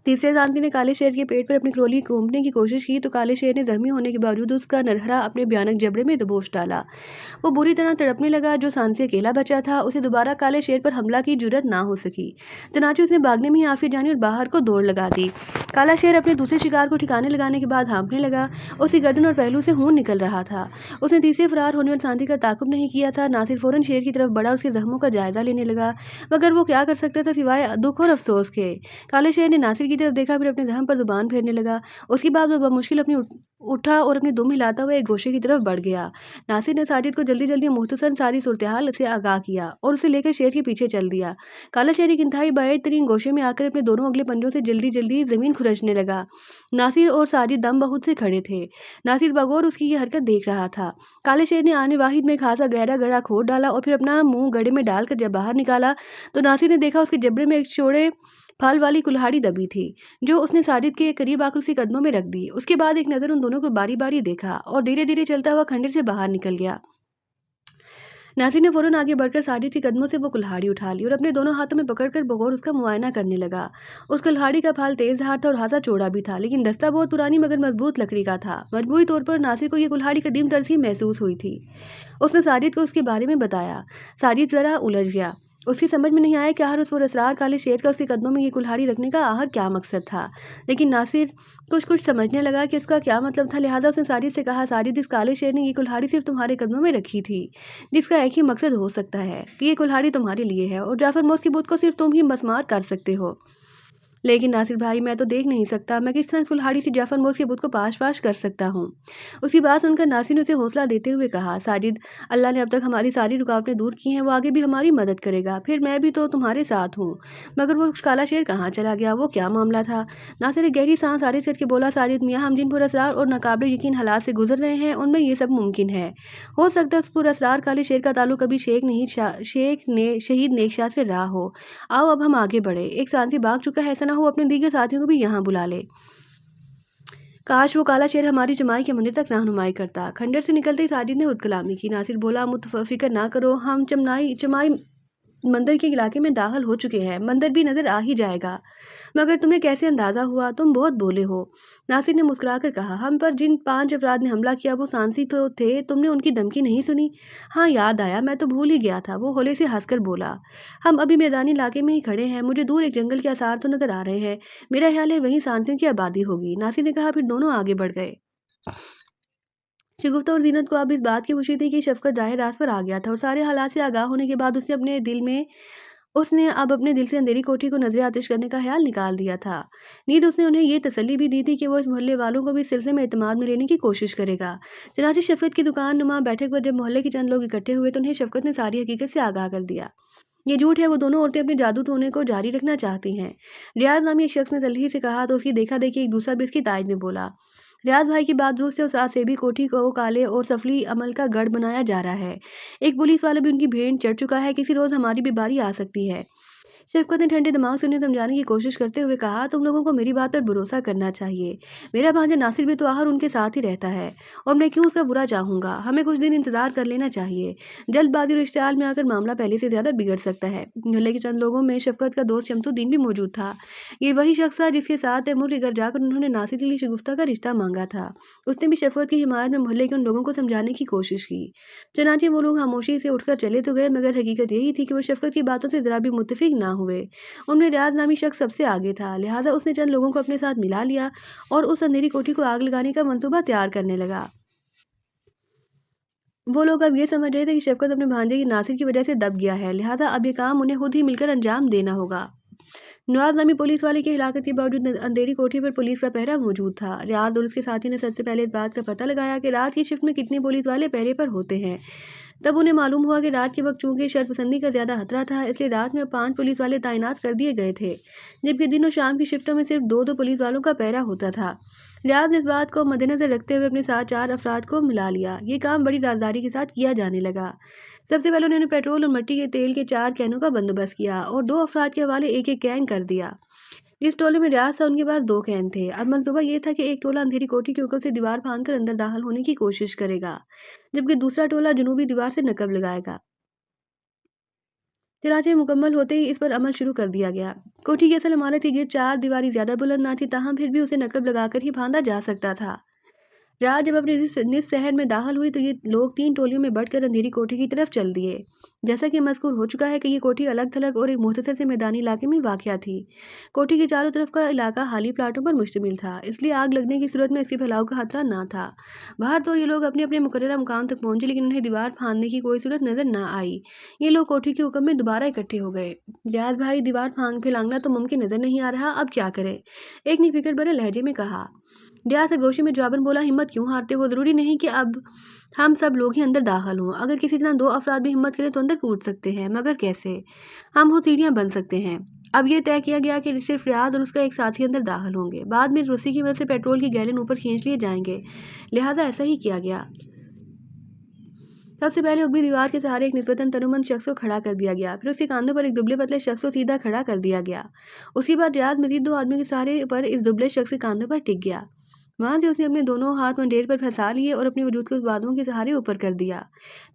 तीसरे सांसी ने काले शेर के पेट पर अपनी करोली घूमने की कोशिश की तो काले शेर ने जख्मी होने के बावजूद उसका नरहरा अपने भयानक जबड़े में दबोच डाला। वो बुरी तरह तड़पने लगा। जो सांसी अकेला बचा था, उसे दोबारा काले शेर पर हमला की जुर्रत ना हो सकी। चनाचे उसने भागने में ही आफिया जानी और बाहर को दौड़ लगा दी। काला शेर अपने दूसरे शिकार को ठिकाने लगाने के बाद हाँफने लगा। उसकी गर्दन और पहलू से खून निकल रहा था। उसने तीसरे फरार होने वाले सांसी का ताकुब नहीं किया था। नासिर फौरन शेर की तरफ बढ़ा, उसके जख्मों का जायजा लेने लगा, मगर वो क्या कर सकता था सिवाय दुख और अफसोस के। काले शेर ने नासिर की तरफ देखा, फिर अपने जख्म पर जुबान फेरने लगा। उसके बाद वो बमुश्किल उठा और अपनी दुम हिलाता हुआ एक गोशे की तरफ बढ़ गया। नासिर ने साजिद को जल्दी जल्दी मुख्तसर सारी सूरत-ए-हाल से आगाह किया और उसे लेकर शेर के पीछे चल दिया। काला शेर एक इंतहाई बाइद तरीन गोशे में आकर अपने दोनों अगले पंजों से जल्दी जल्दी जमीन खुरचने लगा। नासिर और साजिद दम बहुत से खड़े थे। नासिर बगौर उसकी ये हरकत देख रहा था। काले शेर ने आने वाहिद में खासा गहरा गड़ा खोद डाला और फिर अपना मुंह गड़े में डालकर जब बाहर निकाला तो नासिर ने देखा उसके जबड़े में एक चौड़े फल वाली कुल्हाड़ी दबी थी, जो उसने साजिद के करीब आकर उसके कदमों में रख दी। उसके बाद एक नज़र उन दोनों को बारी बारी देखा और धीरे धीरे चलता हुआ खंडर से बाहर निकल गया। नासिर ने फौरन आगे बढ़कर साजिद के कदमों से वो कुल्हाड़ी उठा ली और अपने दोनों हाथों में पकड़कर बगौर उसका मुआयना करने लगा। उस कुल्हाड़ी का फाल तेज धार था और हाथा चौड़ा भी था, लेकिन दस्ता बहुत पुरानी मगर मजबूत लकड़ी का था। मजबूरी तौर पर नासिर को यह कुल्हाड़ी कदीम तरसी महसूस हुई थी। उसने साजिद को उसके बारे में बताया। साजिद जरा उलझ गया। उसकी समझ में नहीं आया कि आखिर उस पुरस्कार काले शेर का उसके कदमों में ये कुल्हाड़ी रखने का आखिर क्या मकसद था। लेकिन नासिर कुछ समझने लगा कि इसका क्या मतलब था। लिहाजा उसने साजिद से कहा, साजिद, इस काले शेर ने ये कुल्हाड़ी सिर्फ तुम्हारे कदमों में रखी थी, जिसका एक ही मकसद हो सकता है कि ये कुल्हाड़ी तुम्हारे लिए है और जाफर मोस की बुत को सिर्फ तुम ही मसमार कर सकते हो। लेकिन नासिर भाई, मैं तो देख नहीं सकता, मैं किस तरह इस कुल्हाड़ी से जाफर मोस के बुत को पाश पाश कर सकता हूँ। उसकी बात सुनकर नासिर ने उसे हौसला देते हुए कहा, साजिद, अल्लाह ने अब तक हमारी सारी रुकावटें दूर की हैं, वो आगे भी हमारी मदद करेगा। फिर मैं भी तो तुम्हारे साथ हूँ। मगर वो काला शेर कहाँ चला गया? वो क्या मामला था? नासिर ने गहरी सांस आरिज करके बोला, साजिद मियाँ, हम जिन पुरअसरार और नाकाबिल यकीन हालात से गुजर रहे हैं, उनमें ये सब मुमकिन है। हो सकता है उस पुरअसरार काले शेर का ताल्लुक कभी शहीद नेकशाह से रहा हो। आओ अब हम आगे बढ़े। एक सांसी भाग चुका है, ऐसा ना हो अपने दीगर साथियों को भी यहाँ बुला ले। काश वो काला शेर हमारी जमाई के मंदिर तक रहनुमाई करता। खंडर से निकलते ही साजिद ने खुद कलामी की। नासिर बोला, फिक्र ना करो, हम चमाई मंदिर के इलाके में दाखिल हो चुके हैं। मंदिर भी नजर आ ही जाएगा। मगर तुम्हें कैसे अंदाजा हुआ? तुम बहुत बोले हो। नासिर ने मुस्कुराकर कहा, हम पर जिन 5 अफराद ने हमला किया वो सांसी तो थे, तुमने उनकी धमकी नहीं सुनी? हाँ, याद आया, मैं तो भूल ही गया था। वो होले से हंसकर बोला, हम अभी मैदानी इलाके में ही खड़े हैं। मुझे दूर एक जंगल के आसार तो नजर आ रहे हैं। मेरा ख्याल है वहीं सांसियों की आबादी होगी। नासिर ने कहा। फिर दोनों आगे बढ़ गए। शगुफ्ता और जीनत को अब इस बात की खुशी थी कि शफकत राह रास्त पर आ गया था और सारे हालात से आगाह होने के बाद उसने अब अपने दिल से अंधेरी कोठी को नजर आतिश करने का ख्याल निकाल दिया था। नींद उसने उन्हें ये तसल्ली भी दी थी कि वो इस मोहल्ले वालों को भी इस सिलसिले में एतमाद में लेने की कोशिश करेगा। चनाचे शफकत की दुकान नुमा बैठक पर जब मोहल्ले के चंद लोग इकट्ठे हुए तो उन्हें शफकत ने सारी हकीकत से आगाह कर दिया। ये झूठ है, वो दोनों औरतें अपने जादू टोने को जारी रखना चाहती हैं। रियाज नामी एक शख्स ने तल्ही से कहा तो उसकी देखा देखी एक दूसरा भी उसकी तायद में बोला। रियाज भाई की बात दुरुस्त है, उस आसेबी कोठी को काले और सफली अमल का गढ़ बनाया जा रहा है। एक पुलिस वाला भी उनकी भेंट चढ़ चुका है। किसी रोज हमारी भी बारी आ सकती है। शफकत ने ठंडे दिमाग से उन्हें समझाने की कोशिश करते हुए कहा, तुम लोगों को मेरी बात पर भरोसा करना चाहिए। मेरा भांजा नासिर भी तो आखिर उनके साथ ही रहता है और मैं क्यों उसका बुरा चाहूंगा। हमें कुछ दिन इंतजार कर लेना चाहिए। जल्दबाजी और इश्तिहाल में आकर मामला पहले से ज्यादा बिगड़ सकता है। मोहल्ले के चंद लोगों में शफकत का दोस्त शमसुद्दीन भी मौजूद था। ये वही शख्स था जिसके साथ तैमूर के घर जाकर उन्होंने नासिर के लिए शगुफ्ता का रिश्ता मांगा था। उसने भी शफकत की हिमायत में मोहल्ले के उन लोगों को समझाने की कोशिश की। चनाचे वो लोग खामोशी से उठकर चले तो गए, मगर हकीकत यही थी कि वो शफकत की बातों से जरा भी मुत्तफिक ना हुए। उनमें रियाज नामी शख्स सबसे आगे था, लिहाजा उसने चंद लोगों को अपने साथ मिला लिया और उस अंधेरी कोठी को आग लगाने का मंसूबा तैयार करने लगा। वो लोग अब ये समझ रहे थे कि शफकत अपने भांजे की नासिर की वजह से दब गया है, लिहाजा अब ये काम उन्हें खुद ही मिलकर अंजाम देना होगा। नवाज नामी पुलिस वाले की हिलाकत के बावजूद अंधेरी कोठी पर पुलिस का पहरा मौजूद था। रियाज और उसके साथी ने सबसे पहले इस बात का पता लगाया कि रात की शिफ्ट में कितने पुलिस वाले पहरे पर होते हैं। तब उन्हें मालूम हुआ कि रात के वक्त चूंकि शरपसंदी का ज्यादा खतरा था, इसलिए रात में 5 पुलिस वाले तैनात कर दिए गए थे, जबकि दिन और शाम की शिफ्टों में सिर्फ दो दो पुलिस वालों का पहरा होता था। रियाज ने इस बात को मद्देनजर रखते हुए अपने साथ 4 अफराद को मिला लिया। ये काम बड़ी राजदारी के साथ किया जाने लगा। सबसे पहले उन्होंने पेट्रोल और मिट्टी के तेल के 4 कैनों का बंदोबस्त किया और 2 अफराद के हवाले एक एक कैन कर दिया। जिस टोले में रियाज था उनके पास 2 कैन थे। अब मंसूबा ये था कि एक टोला अंधेरी कोठी के ऊपर से दीवार फांदकर अंदर दाखिल होने की कोशिश करेगा, जबकि दूसरा टोला जुनूबी दीवार से नकब लगाएगा। चनाचे मुकम्मल होते ही इस पर अमल शुरू कर दिया गया। कोठी की असल इमारत की गिर 4 दीवारी ज्यादा बुलंद ना थी, ताहम फिर भी उसे नकब लगाकर ही फांदा जा सकता था। रात जब अपने निस शहर में दाखिल हुई तो ये लोग 3 टोलियों में बढ़कर अंधेरी कोठी की तरफ चल दिए। जैसा कि मज़कूर हो चुका है कि ये कोठी अलग थलग और एक मुख्तसर से मैदानी इलाके में वाक़या थी। कोठी के चारों तरफ का इलाका हाली प्लाटों पर मुश्तमिल था, इसलिए आग लगने की सूरत में इसके फैलाव का खतरा ना था। बाहर तो ये लोग अपने अपने मुकर्ररा मुकाम तक पहुंचे, लेकिन उन्हें दीवार फांदने की कोई सूरत नजर ना आई। ये लोग कोठी के हुक्म में दोबारा इकट्ठे हो गए। जयाज भाई, दीवार फैलांगना तो मुमकिन नजर नहीं आ रहा, अब क्या करें? एक ने फिक्र भरे लहजे में कहा। रियाज सरगोशी में जवाबन बोला, हिम्मत क्यों हारते हो? जरूरी नहीं कि अब हम सब लोग ही अंदर दाखिल हों। अगर किसी तरह 2 अफराद भी हिम्मत करें तो अंदर कूद सकते हैं, मगर कैसे? हम वो सीढ़ियां बन सकते हैं। अब ये तय किया गया कि सिर्फ रियाज और उसका एक साथी अंदर दाखिल होंगे। बाद में रस्सी की मदद से पेट्रोल की गैलन ऊपर खींच लिए जाएंगे, लिहाजा ऐसा ही किया गया। सबसे पहले उगली दीवार के सहारे एक निस्बतन तनुमंद शख्स को खड़ा कर दिया गया, फिर उसके कांधों पर एक दुबले पतले शख्स को सीधा खड़ा कर दिया गया। उसके बाद रियाज मजीद 2 आदमियों के सहारे पर इस दुबले शख्स के कांधों पर टिक गया। वहां से उसने अपने दोनों हाथ मंडेर पर फंसा लिए और अपने वजूद को उस बाजुओं के सहारे ऊपर कर दिया।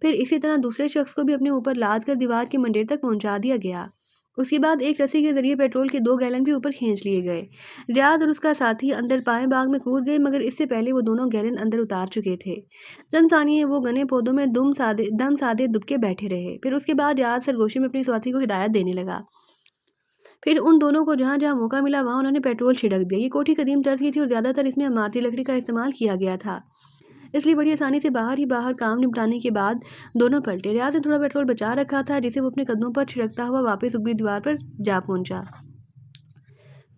फिर इसी तरह दूसरे शख्स को भी अपने ऊपर लाद कर दीवार के मंडेर तक पहुंचा दिया गया। उसके बाद एक रस्सी के जरिए पेट्रोल के 2 गैलन भी ऊपर खींच लिए गए। रियाज और उसका साथी अंदर पाए बाग में कूद गए, मगर इससे पहले वो दोनों गैलन अंदर उतार चुके थे। चंद सानिये वो घने पौधों में दम सादे दुबके बैठे रहे। फिर उसके बाद रियाज सरगोशी में अपनी साथी को हिदायत देने लगा। फिर उन दोनों को जहाँ जहाँ मौका मिला वहाँ उन्होंने पेट्रोल छिड़क दिया। ये कोठी कदीम तर्ज की थी और ज़्यादातर इसमें इमारती लकड़ी का इस्तेमाल किया गया था, इसलिए बड़ी आसानी से बाहर ही बाहर काम निपटाने के बाद दोनों पलटे। रियाज ने थोड़ा पेट्रोल बचा रखा था, जिसे वो अपने कदमों पर छिड़कता हुआ वापस उगली दीवार पर जा पहुंचा।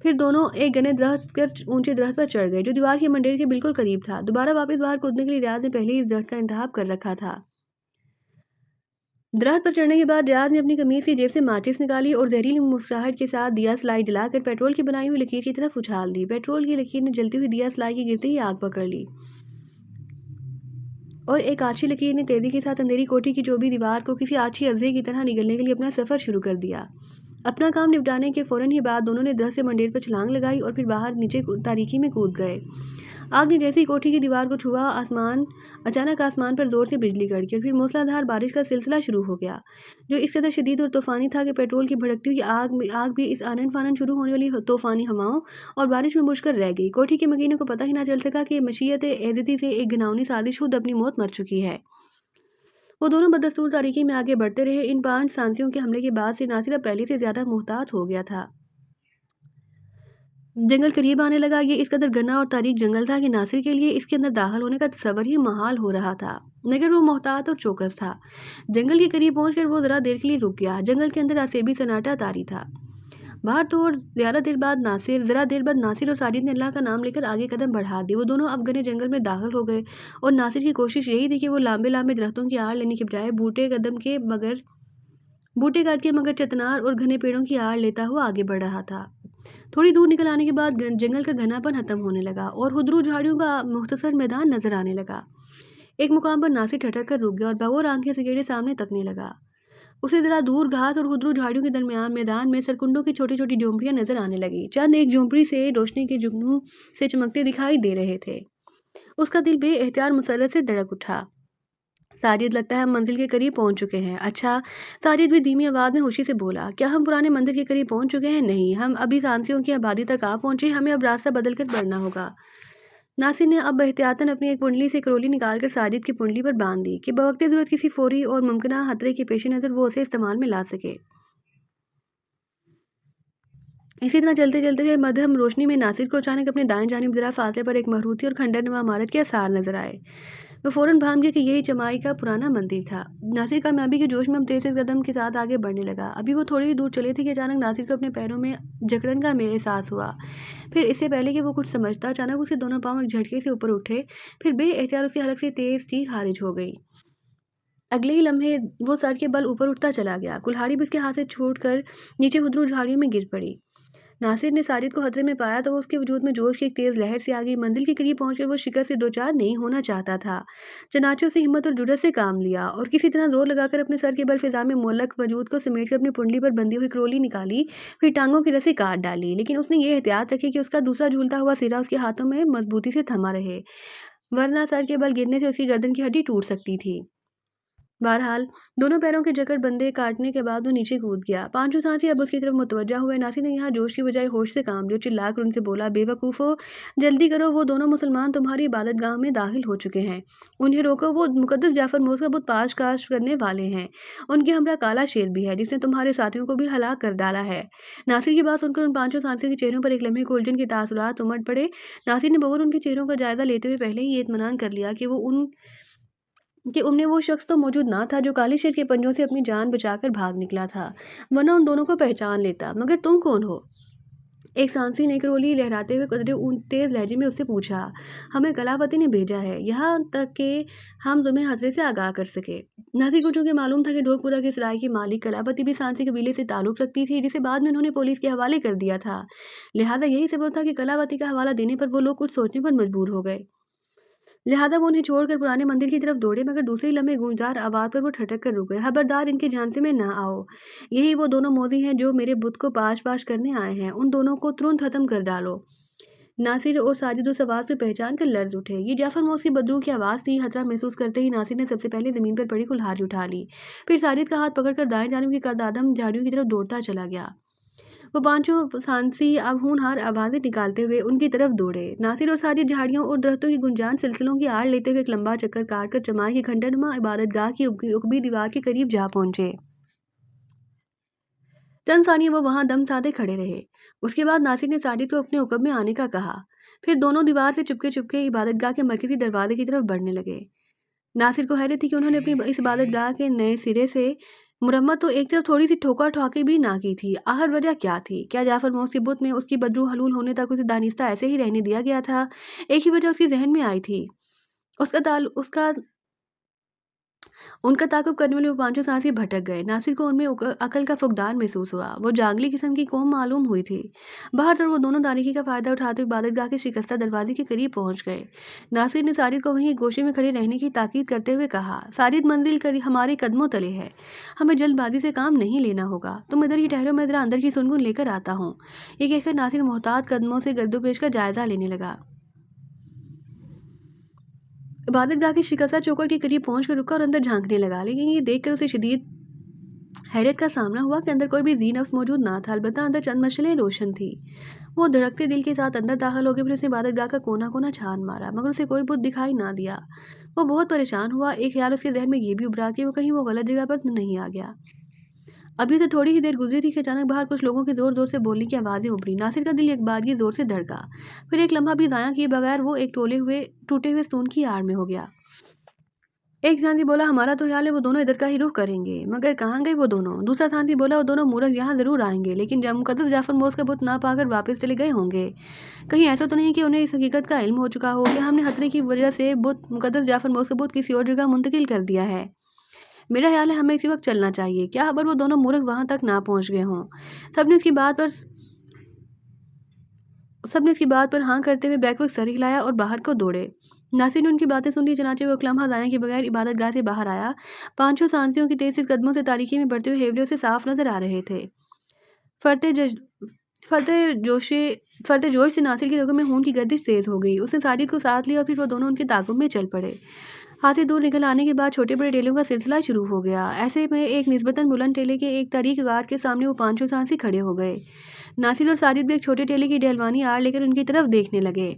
फिर दोनों एक घने ऊंचे दरख्त पर चढ़ गए, जो दीवार के मंडेर के बिल्कुल करीब था। दोबारा वापस बाहर कूदने के लिए रियाज ने पहले ही इस दरख्त का इंतखाब कर रखा था। दरख्त पर चढ़ने के बाद रियाज ने अपनी कमीज की जेब से माचिस निकाली और जहरीली मुस्कुराहट के साथ दिया सलाई जलाकर पेट्रोल की बनाई हुई लकीर की तरफ उछाल दी। पेट्रोल की लकीर ने जलती हुई दिया सलाई की गिरते ही आग पकड़ ली और एक आछी लकीर ने तेजी के साथ अंधेरी कोठी की चौबी दीवार को किसी आछी अज्जे की तरह निगलने के लिए अपना सफर शुरू कर दिया। अपना काम निपटाने के फौरन ही बाद दोनों ने दरख्त से मंडेर पर छलांग लगाई और फिर बाहर नीचे तारीकी में कूद गए। आग ने जैसी कोठी की दीवार को छुआ, अचानक आसमान पर जोर से बिजली कड़की और फिर मूसलाधार बारिश का सिलसिला शुरू हो गया, जो इस कदर शदीद और तूफानी था कि पेट्रोल की भड़कती हुई आग भी इस आनन फानन शुरू होने वाली तूफानी हवाओं और बारिश में बुझकर रह गई। कोठी के मकीनों को पता ही ना चल सका कि मशीयत एज़ती से एक घिनौनी साजिश खुद अपनी मौत मर चुकी है। वो दोनों बदस्तूर तारीकी में आगे बढ़ते रहे। इन 5 सांसियों के हमले के बाद से नासिर अब पहले से ज्यादा मुहतात हो गया था। जंगल करीब आने लगा। ये इस कदर घना और तारीक जंगल था कि नासिर के लिए इसके अंदर दाखिल होने का तस्वर ही महाल हो रहा था, मगर वो मोहतात और चौकस था। जंगल के करीब पहुंचकर वो जरा देर के लिए रुक गया। जंगल के अंदर आसेबी सन्नाटा तारी था। बाहर तो और जरा देर बाद नासिर और साजिद ने अल्लाह का नाम लेकर आगे कदम बढ़ा दी। वो दोनों अब घने जंगल में दाखिल हो गए और नासिर की कोशिश यही थी कि वो लांबे लांबे दरख्तों की आड़ लेने के बजाय बूटे कद के मगर चतनार और घने पेड़ों की आड़ लेता हुआ आगे बढ़ रहा था। थोड़ी दूर निकल आने के बाद जंगल का घनापन खत्म होने लगा और हुदरू झाड़ियों का मुख्तसर मैदान नजर आने लगा। एक मुकाम पर नासिर ठटक कर रुक गया और बागोर आंखें सिकेड़े सामने तकने लगा। उसे जरा दूर घास और खुदरू झाड़ियों के दरमियान मैदान में सरकुंडों की छोटी छोटी झोंपड़ियां नजर आने लगी। चंद एक झोंपड़ी से रोशनी के जुगनू से चमकते दिखाई दे रहे थे। उसका दिल बेएहतियात मुसर्रत से धड़क उठा। साजिद, लगता है हम मंजिल के करीब पहुंच चुके हैं। अच्छा, साजिद भी धीमी आवाज में खुशी से बोला। क्या हम पुराने मंदिर के करीब पहुंच चुके हैं? नहीं, हम अभी सांसियों की आबादी तक आ पहुंचे। हमें अब रास्ता बदल कर बढ़ना होगा। नासिर ने अब एहतियातन अपनी एक कुंडली से करोली निकालकर साजिद की कुंडली पर बांध दी कि बवक्ते जरूरत किसी फौरी और मुमकिन खतरे के पेश नज़र वो उसे इस्तेमाल में ला सके। इसी तरह चलते चलते हुए मध्यम रोशनी में नासिर को अचानक अपने दाएं जानिब जरा फासले पर एक महरूती और खंडरनुमा इमारत के आसार नजर आए। वो फौरन भान गया कि यही चमाई का पुराना मंदिर था। नासिर कामयाबी के जोश में अब तेज कदम के साथ आगे बढ़ने लगा। अभी वो थोड़ी ही दूर चले थे कि अचानक नासिर को अपने पैरों में जकड़न का एहसास हुआ। फिर इससे पहले कि वो कुछ समझता, अचानक उसके दोनों पाँव एक झटके से ऊपर उठे। फिर बेएहतियात उसकी हलक से तेज चीख खारिज हो गई। अगले ही लम्हे वो सर के बल ऊपर उठता चला गया। कुल्हाड़ी भी उसके हाथ से छूटकर नीचे खुदरू झाड़ियों में गिर पड़ी। नासिर ने साजिद को खतरे में पाया तो वो उसके वजूद में जोश की एक तेज लहर से आ गई। मंजिल के करीब पहुंचकर वो शिकस्त से दो चार नहीं होना चाहता था। चनाचे उसे हिम्मत और जुर्रत से काम लिया और किसी तरह जोर लगाकर अपने सर के बल फिजा में मोलक वजूद को समेटकर अपनी पुंडली पर बंधी हुई करोली निकाली। फिर टांगों की रस्सी काट डाली, लेकिन उसने ये एहतियात रखी कि उसका दूसरा झूलता हुआ सिरा उसके हाथों में मजबूती से थमा रहे, वरना सर के बल गिरने से उसकी गर्दन की हड्डी टूट सकती थी। बहरहाल दोनों पैरों के जकड़ बंदे काटने के बाद वो नीचे कूद गया। पांचों सांसी अब उसकी तरफ मुतवज्जा हुए। नासिर ने यहाँ जोश की बजाय होश से काम लिया। चिल्लाकर उनसे बोला, बेवकूफ़ो, जल्दी करो, वो दोनों मुसलमान तुम्हारी इबादत गाह में दाखिल हो चुके हैं। उन्हें रोको, वो मुकद्दस जाफर मोस का बुत पाश काश करने वाले हैं। उनके हमरा काला शेर भी है जिसने तुम्हारे साथियों को भी हलाक कर डाला है। नासिर की बात सुनकर उन पांचों सांसियों के चेहरों पर एक लम्हे को उलझन के तासुरात उमड़ पड़े। नासिर ने बगैर उनके चेहरों का जायजा लेते हुए पहले ही ये इत्मीनान कर लिया कि उनमें वो शख्स तो मौजूद ना था जो काले शेर के पंजों से अपनी जान बचाकर भाग निकला था, वरना उन दोनों को पहचान लेता। मगर तुम कौन हो? एक सांसी ने करोली लहराते हुए कदरे तेज लहजे में उससे पूछा। हमें कलावती ने भेजा है, यहाँ तक कि हम तुम्हें खतरे से आगाह कर सके। नासिर को चूंकि मालूम था कि ढोकपुरा के सराय की मालिक कलावती भी सांसी कबीले से ताल्लुक रखती थी, जिसे बाद में उन्होंने पुलिस के हवाले कर दिया था। लिहाजा यही सबब था कि कलावती का हवाला देने पर वो लोग कुछ सोचने पर मजबूर हो गए। लिहाजा वो उन्हें छोड़कर पुराने मंदिर की तरफ दौड़े, मगर दूसरे ही लम्हे गूंजदार आवाज पर वो ठटक कर रुक गए। खबरदार, इनके झांसे में ना आओ। यही वो दोनों मोजी हैं जो मेरे बुत को पाश पाश करने आए हैं। उन दोनों को तुरंत खत्म कर डालो। नासिर और साजिद उस आवाज को पहचान कर लर्ज उठे। ये जाफर मोस की बदरू की आवाज़ थी। खतरा महसूस करते ही नासिर ने सबसे पहले जमीन पर पड़ी कुल्हाड़ी उठा ली। फिर साजिद का हाथ पकड़कर दाएं जानिब की कदआदम झाड़ियों की तरफ दौड़ता चला गया। वो पांचों सांसी अब होनहार आवाजें निकालते हुए उनकी तरफ दौड़े। नासिर और साजिद झाड़ियों और दरख्तों की गुंजान सिलसिलों की आड़ लेते हुए एक लंबा चक्कर काटकर चमाई की खंडरमा इबादतगाह की उकबी दीवार के करीब जा पहुंचे। चंद सानिए वो वहां दम साधे खड़े रहे। उसके बाद नासिर ने साजिद को अपने उकब में आने का कहा। फिर दोनों दीवार से चुपके चुपके इबादतगाह के मरकजी दरवाजे की तरफ बढ़ने लगे। नासिर को हैरत थी कि उन्होंने अपनी इस इबादतगाह के नए सिरे से मुरम्मत तो एक तरफ थोड़ी सी ठोका ठाकी भी ना की थी। आखिर वजह क्या थी? क्या जाफर मौत के बुत में उसकी बदरू हलूल होने तक उसे दानिस्ता ऐसे ही रहने दिया गया था? एक ही वजह उसके जहन में आई थी, उसका उनका ताक़ुब करने वाले वो पांचों सांसी भटक गए। नासिर को उनमें अकल का फुकदान महसूस हुआ। वो जांगली किस्म की कौम मालूम हुई थी। बाहर तर वो दोनों तारीकी का फ़ायदा उठाते हुए इबादतगाह के शिकस्ता दरवाजे के करीब पहुंच गए। नासिर ने साजिद को वहीं गोशे में खड़े रहने की ताकीद करते हुए कहा, साजिद, मंजिल हमारे कदमों तले है। हमें जल्दबाजी से काम नहीं लेना होगा। तुम इधर ही ठहरो, मैं ज़रा अंदर की सुनगुन लेकर आता हूँ। ये कहकर नासिर मोहतात कदमों से गर्दोपेश का जायजा लेने लगा। इबादतगाह की शिकस्ता चौखट के करीब पहुंचकर रुका और अंदर झांकने लगा, लेकिन ये देखकर उसे शदीद हैरत का सामना हुआ कि अंदर कोई भी जी नफ्स मौजूद ना था। अलबत्ता अंदर चंद मशलें रोशन थी। वो धड़कते दिल के साथ अंदर दाखिल हो गए। फिर उसने इबादतगाह का कोना कोना छान मारा, मगर उसे कोई बुत दिखाई ना दिया। वो बहुत परेशान हुआ। एक ख्याल उसके जहन में ये भी उभरा कि वो कहीं वो गलत जगह पर नहीं आ गया। अभी से थोड़ी ही देर गुजरी थी कि अचानक बाहर कुछ लोगों की जोर जोर से बोलने की आवाज़ें उभरी। नासिर का दिल एक बार ये जोर से धड़का। फिर एक लम्हा भी ज़ाया किए बगैर वो एक टूटे हुए स्टोन की आड़ में हो गया। एक सांसी बोला, हमारा तो ख्याल है वो दोनों इधर का ही रुख करेंगे। मगर कहाँ गए वो दोनों? दूसरा सांसी बोला, वो दोनों मूर्ख यहाँ ज़रूर आएंगे, लेकिन जब मुकद्दस जाफर मोस का बुत ना पाकर वापस चले गए होंगे। कहीं ऐसा तो नहीं कि उन्हें इस हकीकत का इल्म हो चुका हो कि हमने खतरे की वजह से मुकद्दस जाफर मोस का बुत किसी और जगह मुंतकिल कर दिया है। मेरा ख्याल है हमें इसी वक्त चलना चाहिए। क्या खबर वो दोनों मूर्ख वहां तक ना पहुंच गए हों। सबने उसकी बात पर हाँ करते हुए बैक वक्त सर हिलाया और बाहर को दौड़े। नासिर ने उनकी बातें सुन ली। चनाचे वो एक लम्हा ज़ाया के बगैर इबादतगाह से बाहर आया। 500 सांसियों की तेज़ कदमों से तारीकी में बढ़ते हुए हेवड़े उसे साफ नजर आ रहे थे। फरते जज फरते जोशे फरते जोश से नासिर की रगों में खून की गर्दिश तेज़ हो गई। उसने साजिद को साथ लिया और फिर वो दोनों उनके ताक़ुब में चल पड़े। हाथ से दूर निकल आने के बाद छोटे बड़े टेलों का सिलसिला शुरू हो गया। ऐसे में एक निस्बतन बुलंद टेले के एक तारीक गार के सामने वो 500 सांसी खड़े हो गए। नासिर और साजिद भी एक छोटे टेले की डहलवानी आड़ लेकर उनकी तरफ देखने लगे।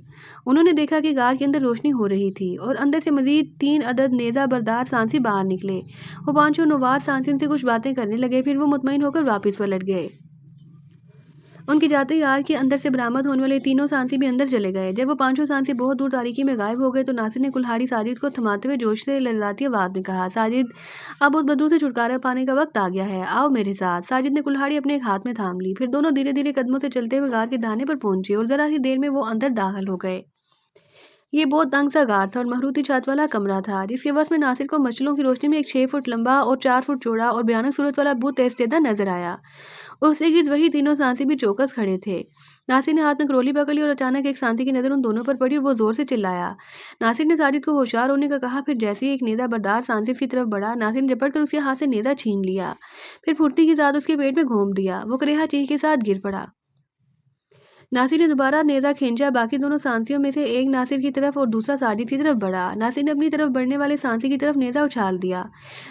उन्होंने देखा कि गार के अंदर रोशनी हो रही थी और अंदर से मजीद 3 अदद नेज़ा बरदार सांसी बाहर निकले। वो 500 नवार सांसी उनसे कुछ बातें करने लगे, फिर वो मुतमईन होकर वापस पलट गए। उनके जाते ही यार के अंदर से बरामद होने वाले तीनों सांसी भी अंदर चले गए। जब वो 500 सांसी बहुत दूर तारीकी में गायब हो गए तो नासिर ने कुल्हाड़ी साजिद को थमाते हुए जोश से लड़ाती आवाज़ में कहा, साजिद, अब उस बदबू से छुटकारा पाने का वक्त आ गया है, आओ मेरे साथ। साजिद ने कुल्हाड़ी अपने एक हाथ में थाम ली। फिर दोनों धीरे धीरे कदमों से चलते हुए गार के दाने पर पहुंचे और जरा सी देर में वो अंदर दाखिल हो गए। ये बहुत तंग सा गार था और महरूती छत वाला कमरा था, जिसके वस में नासिर को मचलों की रोशनी में एक 6 फुट लंबा और 4 फुट चौड़ा और भयानक सूरत वाला भूत तेज़ नजर आया। उसके गिर्द वही तीनों सांसी भी चौकस खड़े थे। नासिर ने हाथ में करोली पकड़ ली और अचानक एक सांसी की नज़र उन दोनों पर पड़ी और वो जोर से चिल्लाया। नासिर ने साजिद को होशियार होने का कहा। फिर जैसे ही एक नेज़ा बरदार सांसी की तरफ बढ़ा, नासिर ने झपट कर उसके हाथ से नेज़ा छीन लिया। फिर फुर्ती के साथ उसके पेट में घोंप दिया। वो करेहा चीख के साथ गिर पड़ा। नासिर ने दोबारा नेज़ा खींचा। बाकी दोनों सांसियों में से एक नासिर की तरफ और दूसरा साजिद की तरफ बढ़ा। नासिर ने अपनी तरफ बढ़ने वाले सांसी की तरफ नेज़ा उछाल दिया,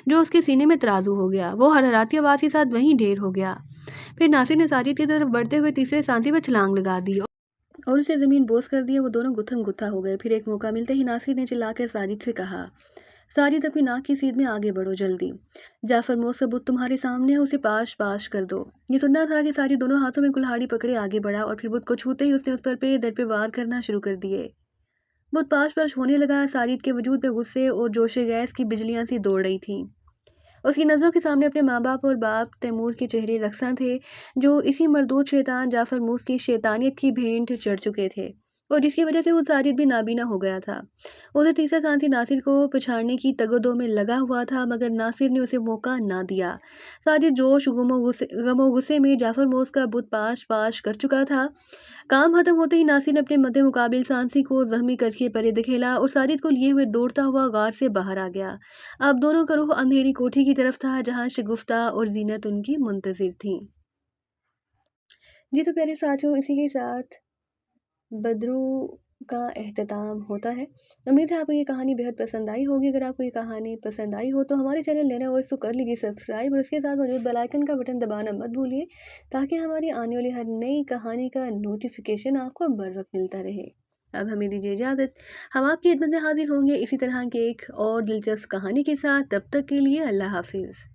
जो उसके सीने में तराजू हो गया। वो हरहराती आवाज़ के साथ वहीं ढेर हो गया। फिर नासिर ने साजिद की तरफ बढ़ते हुए तीसरे सांसी पर छलांग लगा दी और उसे ज़मीन बोस कर दिया। वो दोनों गुत्थम गुत्था हो गए। फिर एक मौका मिलते ही नासिर ने चिल्लाकर साजिद से कहा, साजिद, अपनी नाक की सीध में आगे बढ़ो जल्दी। जाफर मोस का बुत तुम्हारे सामने है, उसे पाश पाश कर दो। ये सुनना था कि साजिद दोनों हाथों में कुल्हाड़ी पकड़े आगे बढ़ा और फिर बुत को छूते ही उसने उस पर पे दर पे वार करना शुरू कर दिए। बुत पाश पाश होने लगा। साजिद के वजूद में गुस्से और जोशे गैस की बिजलियां सी दौड़ रही थीं। उसकी नज़रों के सामने अपने माँ बाप और बाप तैमूर के चेहरे रक्सा थे, जो इसी मरदूद शैतान जाफर मूस की शैतानियत की भेंट चढ़ चुके थे और जिसकी वजह से वो साजिद भी नाबीना हो गया था। उधर तीसरा सांसी नासिर को पछाड़ने की तगदो में लगा हुआ था, मगर नासिर ने उसे मौका ना दिया। साजिद जोश गमो गुस्से में जाफर मूस का बुत पाश पाश कर चुका था। काम खत्म होते ही नासिर ने अपने मद्दे मुकाबिल सांसी को जख्मी करके परे धकेला और साजिद को लिए हुए दौड़ता हुआ गार से बाहर आ गया। अब दोनों का रुख अंधेरी कोठी की तरफ था, जहां शगुफ्ता और जीनत उनकी मुंतजिर थी। जी तो प्यारे साथियों, इसी के साथ बदरू का एहतताम होता है। उम्मीद है आपको ये कहानी बेहद पसंद आई होगी। अगर आपको ये कहानी पसंद आई हो तो हमारे चैनल लेना वॉइस को कर लीजिए सब्सक्राइब और उसके साथ मौजूद बेल आइकन का बटन दबाना मत भूलिए, ताकि हमारी आने वाली हर नई कहानी का नोटिफिकेशन आपको बर वक्त मिलता रहे। अब हमें दीजिए इजाज़त। हम आपकी खिदमत में हाजिर होंगे इसी तरह की एक और दिलचस्प कहानी के साथ। तब तक के लिए अल्लाह हाफिज़।